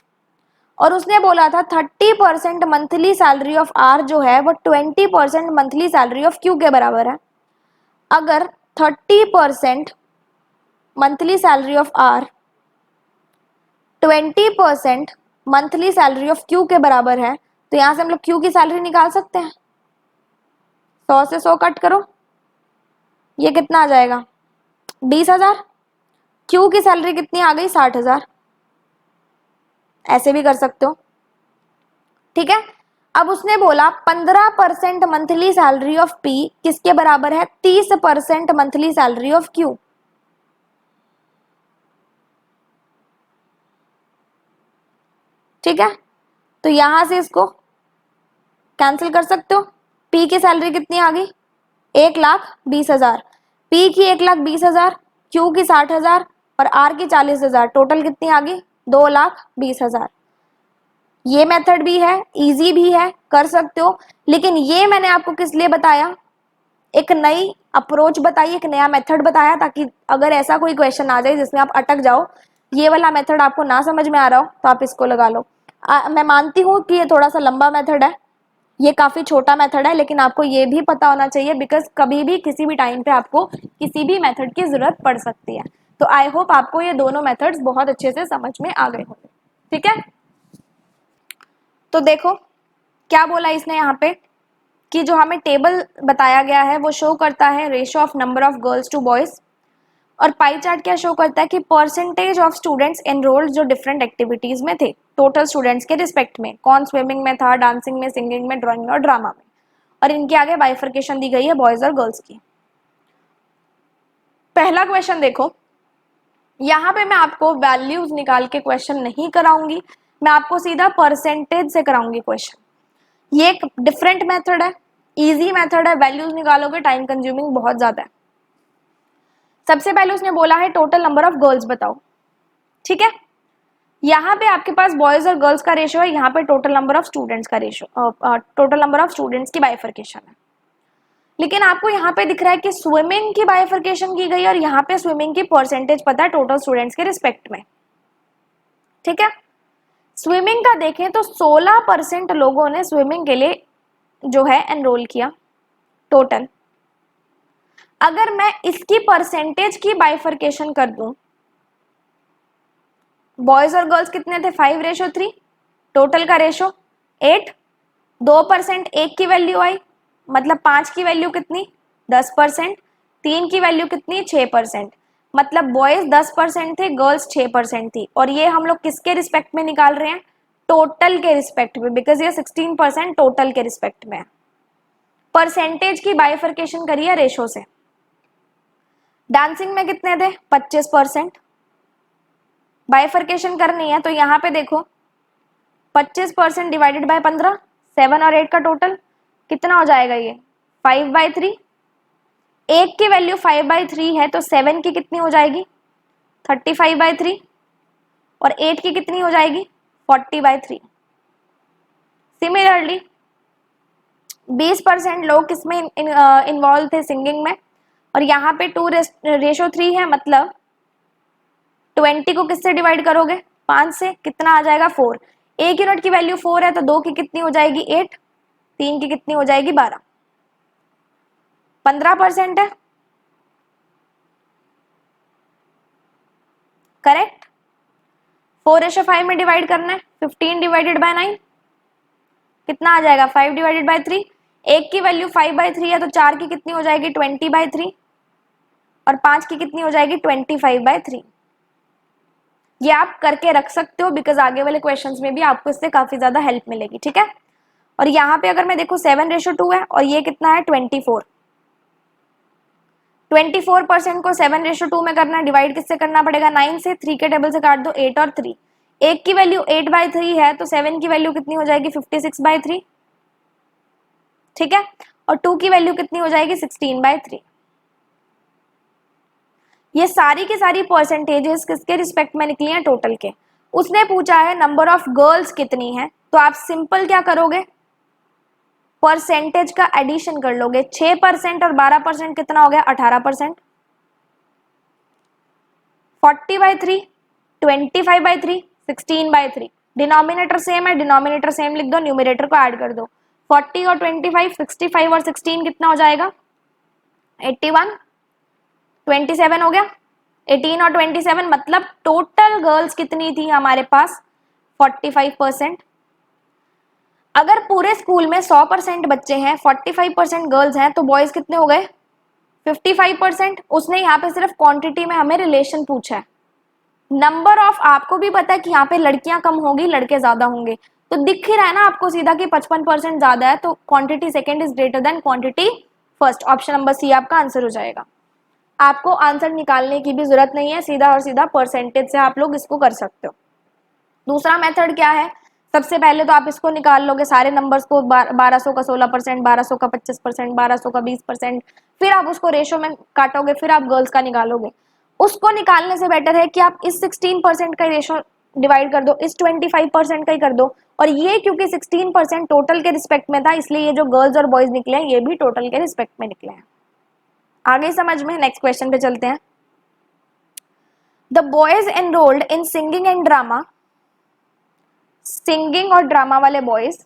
और उसने बोला था 30% मंथली सैलरी ऑफ आर जो है वो 20% मंथली सैलरी ऑफ क्यू के बराबर है। अगर 30% monthly salary of R 20% monthly salary of Q के बराबर है तो यहां से हम लोग क्यू की सैलरी निकाल सकते हैं। 100 से 100 कट करो, ये कितना आ जाएगा 20,000। क्यू की सैलरी कितनी आ गई 60,000, ऐसे भी कर सकते हो। ठीक है, अब उसने बोला 15% मंथली सैलरी ऑफ पी किसके बराबर है 30% मंथली सैलरी ऑफ क्यू। ठीक है, तो यहां से इसको कैंसिल कर सकते हो। पी की सैलरी कितनी आ गई 1,20,000, पी की 1,20,000, क्यू की 60,000 और आर की 40,000, टोटल कितनी आ गई 2,20,000। ये मेथड भी है, इजी भी है, कर सकते हो, लेकिन ये मैंने आपको किस लिए बताया, एक नई अप्रोच बताई, एक नया मेथड बताया, ताकि अगर ऐसा कोई क्वेश्चन आ जाए जिसमें आप अटक जाओ, ये वाला मेथड आपको ना समझ में आ रहा हो तो आप इसको लगा लो। मैं मानती हूँ कि ये थोड़ा सा लंबा मेथड है, ये काफी छोटा मेथड है, लेकिन आपको ये भी पता होना चाहिए बिकॉज कभी भी किसी भी टाइम पे आपको किसी भी मेथड की जरूरत पड़ सकती है। तो आई होप आपको ये दोनों मेथड्स बहुत अच्छे से समझ में आ गए होंगे। ठीक है, तो देखो क्या बोला इसने यहाँ पे कि जो हमें टेबल बताया गया है वो शो करता है ratio of number of girls to boys, और पाई चार्ट क्या शो करता है कि परसेंटेज ऑफ स्टूडेंट्स एनरोल्ड जो डिफरेंट एक्टिविटीज में थे टोटल स्टूडेंट्स के रिस्पेक्ट में, कौन स्विमिंग में था, डांसिंग में, सिंगिंग में, ड्राइंग में और ड्रामा में, और इनके आगे बाइफर्केशन दी गई है बॉयज और गर्ल्स की। पहला क्वेश्चन देखो, यहाँ पे मैं आपको वैल्यूज निकाल के क्वेश्चन नहीं कराऊंगी, मैं आपको सीधा परसेंटेज से कराऊंगी क्वेश्चन। ये एक डिफरेंट मेथड है, इजी मेथड है, वैल्यूज निकालोगे टाइम कंज्यूमिंग बहुत ज्यादा है। सबसे पहले उसने बोला है टोटल नंबर ऑफ गर्ल्स बताओ। ठीक है, यहाँ पे आपके पास बॉयज और गर्ल्स का रेशियो है, यहाँ पे टोटल नंबर ऑफ स्टूडेंट्स का ratio, total number of students की बाइफर्केशन है। लेकिन आपको यहाँ पे दिख रहा है कि स्विमिंग की बाइफर्केशन की गई और यहाँ पे स्विमिंग की परसेंटेज पता है टोटल स्टूडेंट्स के रिस्पेक्ट में। ठीक है, स्विमिंग का देखें तो 16% लोगों ने स्विमिंग के लिए जो है एनरोल किया टोटल। अगर मैं इसकी परसेंटेज की बाइफर्केशन कर दूं, बॉयज और गर्ल्स कितने थे 5:3, टोटल का रेशो 8, 2% एक की वैल्यू आई, मतलब 5 की वैल्यू कितनी 10%, 3 की वैल्यू कितनी 6%, मतलब बॉयज 10% थे, गर्ल्स 6% थी। और ये हम लोग किसके रिस्पेक्ट में निकाल रहे हैं, टोटल के रिस्पेक्ट में, बिकॉज ये 16% टोटल के रिस्पेक्ट में है। परसेंटेज की बाइफर्केशन करिए रेशो से। डांसिंग में कितने थे 25%, बाइफर्केशन करनी है तो यहाँ पे देखो 25% डिवाइडेड बाय 15, 7 और 8 का टोटल कितना हो जाएगा, ये 5/3। एक की वैल्यू 5/3 है तो 7 की कितनी हो जाएगी 35/3 और 8 की कितनी हो जाएगी 40/3। सिमिलरली 20% लोग किसमें इन्वॉल्व थे, सिंगिंग में, और यहाँ पे 2:3 है, मतलब 20 को किससे डिवाइड करोगे, 5 से, कितना आ जाएगा 4। 1 यूनिट की वैल्यू 4 है तो 2 की कितनी हो जाएगी 8, 3 की कितनी हो जाएगी 12, 15% है, करेक्ट। 4:5 में डिवाइड करना है, 15 डिवाइडेड बाय 9 कितना आ जाएगा 5 डिवाइडेड बाय 3। 1 की वैल्यू 5/3 है तो 4 की कितनी हो जाएगी 20/3, और 5 की कितनी हो जाएगी 25/3। ये आप करके रख सकते हो बिकॉज आगे वाले क्वेश्चंस में भी आपको इससे काफी ज्यादा हेल्प मिलेगी, ठीक है। और यहाँ पे अगर मैं देखूं 7:2 है और ये कितना है 24, 24% को 7:2 में करना, डिवाइड किससे करना पड़ेगा 9 से, 3 के टेबल से काट दो 8 और 3। 1 की वैल्यू 8/3 है तो 7 की वैल्यू कितनी हो जाएगी 56/3, ठीक है, और 2 की वैल्यू कितनी हो जाएगी 16/3। ये सारी की सारी परसेंटेजेस किसके रिस्पेक्ट में निकली हैं, टोटल के। उसने पूछा है नंबर ऑफ गर्ल्स कितनी है, तो आप सिंपल क्या करोगे, परसेंटेज का एडिशन कर लोगे। 6% और 12% कितना हो गया 18%, 40/3, 25/3, 16/3। डिनोमिनेटर सेम है, डिनोमिनेटर सेम लिख दो, न्यूमरेटर को ऐड कर दो। 40 और 25, 65 और 16 कितना हो जाएगा 81, 27 हो गया, 18 और 27, मतलब टोटल गर्ल्स कितनी थी हमारे पास 45%। अगर पूरे स्कूल में 100% बच्चे हैं, 45% गर्ल्स हैं, तो बॉयज कितने हो गए 55%। उसने यहाँ पे सिर्फ क्वांटिटी में हमें रिलेशन पूछा है। नंबर ऑफ आपको भी पता है कि यहाँ पे लड़कियां कम होगी, लड़के ज्यादा होंगे, तो दिख ही रहा है ना आपको सीधा कि 55% ज्यादा है, तो quantity second is greater than quantity first. Option number C आपका आंसर हो जाएगा। आपको आंसर निकालने की भी जरूरत नहीं है, सीधा और सीधा परसेंटेज से आप लोग इसको कर सकते हो। दूसरा मेथड क्या है, सबसे पहले तो आप इसको निकाल लोगे सारे नंबर्स को, 1200 का 16%, 1200 का 25%, 1200 का 20%, फिर आप उसको रेशो में काटोगे, फिर आप गर्ल्स का निकालोगे। उसको निकालने से बेटर है कि आप इस 16% का रेशो डिवाइड कर दो, इस 25% का ही कर दो, और ये क्योंकि 16% टोटल के रिस्पेक्ट में था, इसलिए ये जो गर्ल्स और बॉयज निकले हैं ये भी टोटल के रिस्पेक्ट में निकले हैं। आगे समझ में, नेक्स्ट क्वेश्चन पे चलते हैं। The boys enrolled in singing and drama, singing और ड्रामा वाले boys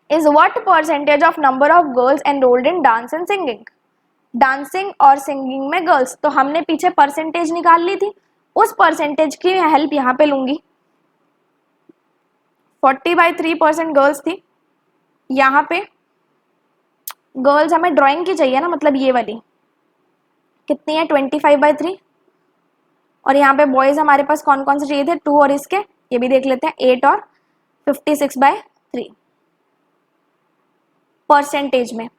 is what percentage of number of girls enrolled in dance and singing. Dancing और सिंगिंग में गर्ल्स, तो हमने पीछे परसेंटेज निकाल ली थी, उस परसेंटेज की हेल्प यहाँ पे लूंगी। 40/3% गर्ल्स थी, यहाँ पे गर्ल्स हमें ड्राइंग की चाहिए ना, मतलब ये वाली कितनी है 25/3, और यहाँ पे बॉयज हमारे पास कौन कौन से चाहिए थे 2 और इसके, ये भी देख लेते हैं 8 और 56/3 परसेंटेज में।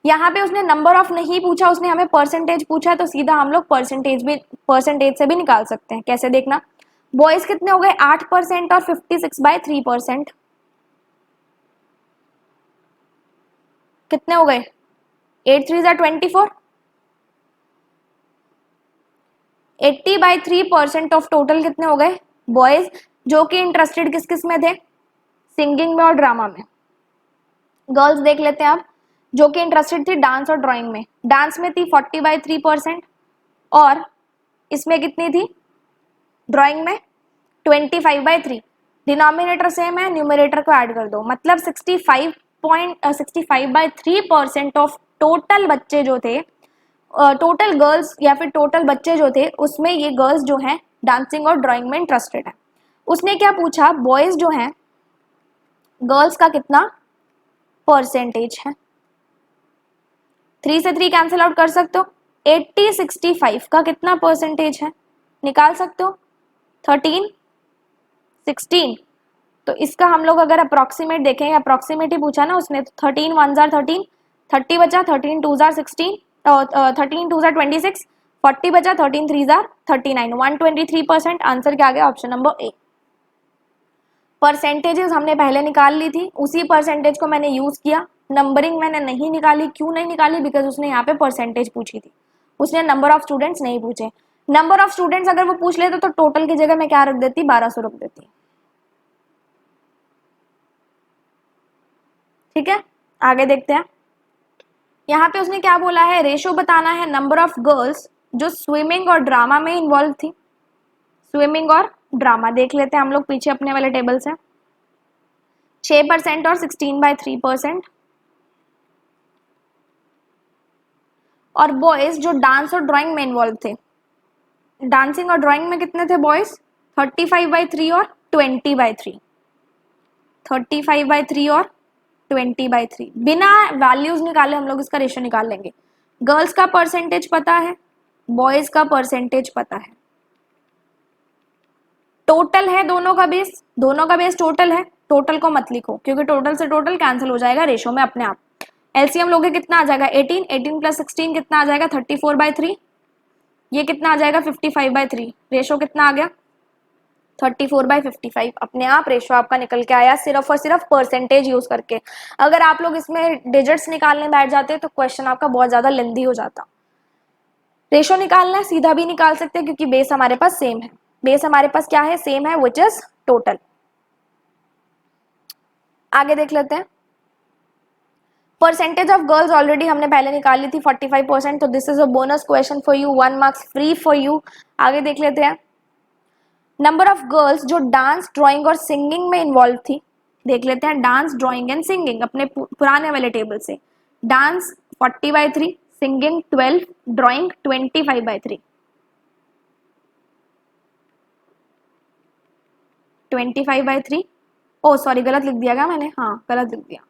यहाँ पे उसने नंबर ऑफ नहीं पूछा, उसने हमें परसेंटेज पूछा, तो सीधा हम लोग परसेंटेज से भी निकाल सकते हैं। कैसे देखना, बॉयज कितने हो गए 8% और 56/3%, कितने हो गए 8 3 जा 24, 80/3% ऑफ टोटल कितने हो गए बॉयज, जो कि इंटरेस्टेड किस किस में थे, सिंगिंग में और ड्रामा में। गर्ल्स देख लेते हैं आप, जो कि इंटरेस्टेड थी डांस और ड्राइंग में। डांस में थी 40/3% और इसमें कितनी थी ड्राइंग में 25/3। डिनोमिनेटर सेम है, न्यूमरेटर को ऐड कर दो, मतलब 65/3% ऑफ टोटल बच्चे जो थे, टोटल गर्ल्स या फिर टोटल बच्चे जो थे, उसमें ये गर्ल्स जो हैं डांसिंग और ड्राइंग में इंटरेस्टेड है। उसने क्या पूछा, बॉयज जो हैं गर्ल्स का कितना परसेंटेज है। 3 से 3 कैंसिल आउट कर सकते हो, 80/65 का कितना परसेंटेज है निकाल सकते हो, 13 16। तो इसका हम लोग अगर अप्रोक्सीमेट देखें, अप्रोक्सीमेट ही पूछा ना उसने, तो 13 1 जार 13, 30 बचा, 13 2 जार 16, 13 2 जार 26, 40 बचा, 13 3 जार 39, 123%। आंसर क्या आ गया ऑप्शन नंबर ए। परसेंटेजेस हमने पहले निकाल ली थी, उसी परसेंटेज को मैंने यूज किया। नंबरिंग मैंने नहीं निकाली, क्यों नहीं निकाली, बिकॉज उसने यहाँ पे परसेंटेज पूछी थी, उसने नंबर ऑफ स्टूडेंट्स नहीं पूछे। नंबर ऑफ स्टूडेंट्स अगर वो पूछ लेते तो टोटल की जगह मैं क्या रख देती 1200 रख देती। ठीक है, आगे देखते हैं। यहाँ पे उसने क्या बोला है, रेशो बताना है नंबर ऑफ गर्ल्स जो स्विमिंग और ड्रामा में इन्वॉल्व थी। स्विमिंग और ड्रामा देख लेते हैं हम लोग पीछे अपने वाले टेबल से। 6% और 16/3%। और बॉयज जो डांस और ड्राइंग में इन्वॉल्व थे, डांसिंग और ड्राइंग में कितने थे बॉयज, 35/3 और 20/3। 35/3 और 20/3। बिना वैल्यूज निकाले हम लोग इसका रेशियो निकाल लेंगे। गर्ल्स का परसेंटेज पता है, बॉयज का परसेंटेज पता है, टोटल है दोनों का बेस, दोनों का बेस टोटल है। टोटल को मत लिखो क्योंकि टोटल से टोटल कैंसिल हो जाएगा रेशियो में अपने आप। एलसीएम लोगे कितना आ जाएगा, 18, 18 + 16 कितना आ जाएगा, 34/3। ये कितना आ जाएगा, 55/3। रेशो कितना आ गया, 34/55। अपने आप रेशो आपका निकल के आया, सिर्फ और सिर्फ परसेंटेज यूज करके। अगर आप लोग इसमें डिजिट्स निकालने बैठ जाते तो क्वेश्चन आपका बहुत ज्यादा लेंदी हो जाता। रेशो निकालना है, सीधा भी निकाल सकते हैं क्योंकि बेस हमारे पास सेम है। बेस हमारे पास क्या है, सेम है, विच इज टोटल। आगे देख लेते हैं। परसेंटेज ऑफ गर्ल्स ऑलरेडी हमने पहले निकाली थी 45%, तो this is a bonus question for you, 1 marks free for you. आगे देख लेते हैं। नंबर ऑफ गर्ल्स जो डांस, ड्राइंग और सिंगिंग में इन्वॉल्व थी, देख लेते हैं। डांस, ड्राइंग एंड सिंगिंग अपने पुराने वाले टेबल से। Dance 40/3, singing 12, drawing 25/3। 25/3, ओ सॉरी गलत लिख दिया क्या मैंने, हाँ गलत लिख दिया,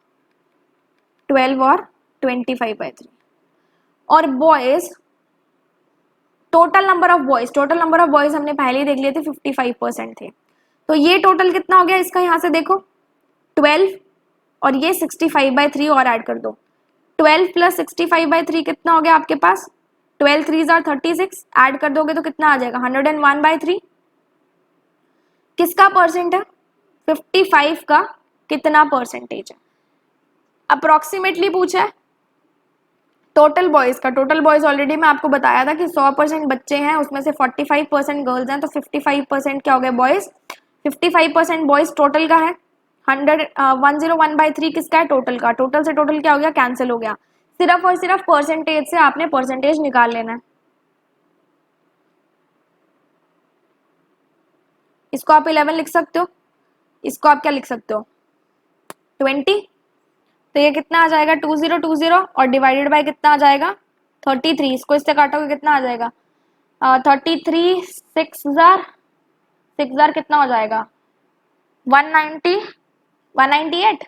12 और 25/3। और boys, total number of boys, total number of boys हमने पहले ही देख लिए थे, 55% थे। तो ये टोटल कितना हो गया इसका, यहाँ से देखो 12 और ये 65/3 और ऐड कर दो। 12 + 65/3 कितना हो गया आपके पास, 12 3s are 36, ऐड कर दोगे तो कितना आ जाएगा, 101/3। किसका परसेंट है, 55 का कितना परसेंटेज है, अप्रोक्सीमेटली पूछा है। टोटल बॉयज का, टोटल बॉयज ऑलरेडी मैं आपको बताया था कि 100% बच्चे हैं, उसमें से 45% गर्ल्स हैं, तो 55% क्या हो गया बॉयज, 55% बॉयज टोटल का है। 101/3 किसका है, टोटल का। टोटल से टोटल क्या हो गया, कैंसिल हो गया। सिर्फ और सिर्फ परसेंटेज से आपने परसेंटेज निकाल लेना है। इसको आप 11 लिख सकते हो, इसको आप क्या लिख सकते हो, 20। तो ये कितना आ जाएगा, 2020 और डिवाइडेड बाय कितना आ जाएगा, 33। इसको इससे काटोगे कितना आ जाएगा, 33, 6,000 कितना हो जाएगा, 190, 198,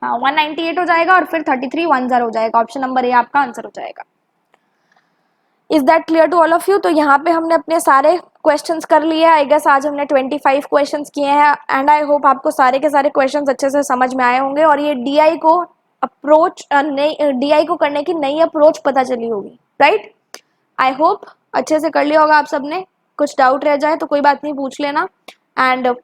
हाँ 198 हो जाएगा और फिर 3310 हो जाएगा। ऑप्शन नंबर ए आपका आंसर हो जाएगा। Is that clear to all of you. तो यहाँ पे हमने अपने सारे क्वेश्चंस कर लिए। आई गेस आज हमने 25 क्वेश्चंस किए हैं एंड आई होप आपको सारे के सारे क्वेश्चंस अच्छे से समझ में आए होंगे और ये डीआई को अप्रोच डीआई को करने की नई अप्रोच पता चली होगी, राइट। आई होप अच्छे से कर लिया होगा आप सबने। कुछ डाउट रह जाए तो कोई बात नहीं, पूछ लेना। एंड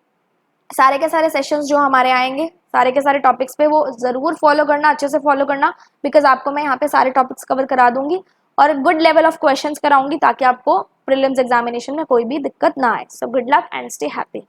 सारे के सारे सेशंस जो हमारे आएंगे सारे के सारे टॉपिक्स पे वो जरूर फॉलो करना, अच्छे से फॉलो करना, बिकॉज आपको मैं यहाँ पे सारे टॉपिक्स कवर करा दूंगी और गुड लेवल ऑफ क्वेश्चंस कराऊंगी ताकि आपको प्रीलिम्स एग्जामिनेशन में कोई भी दिक्कत ना आए। So good luck and stay happy.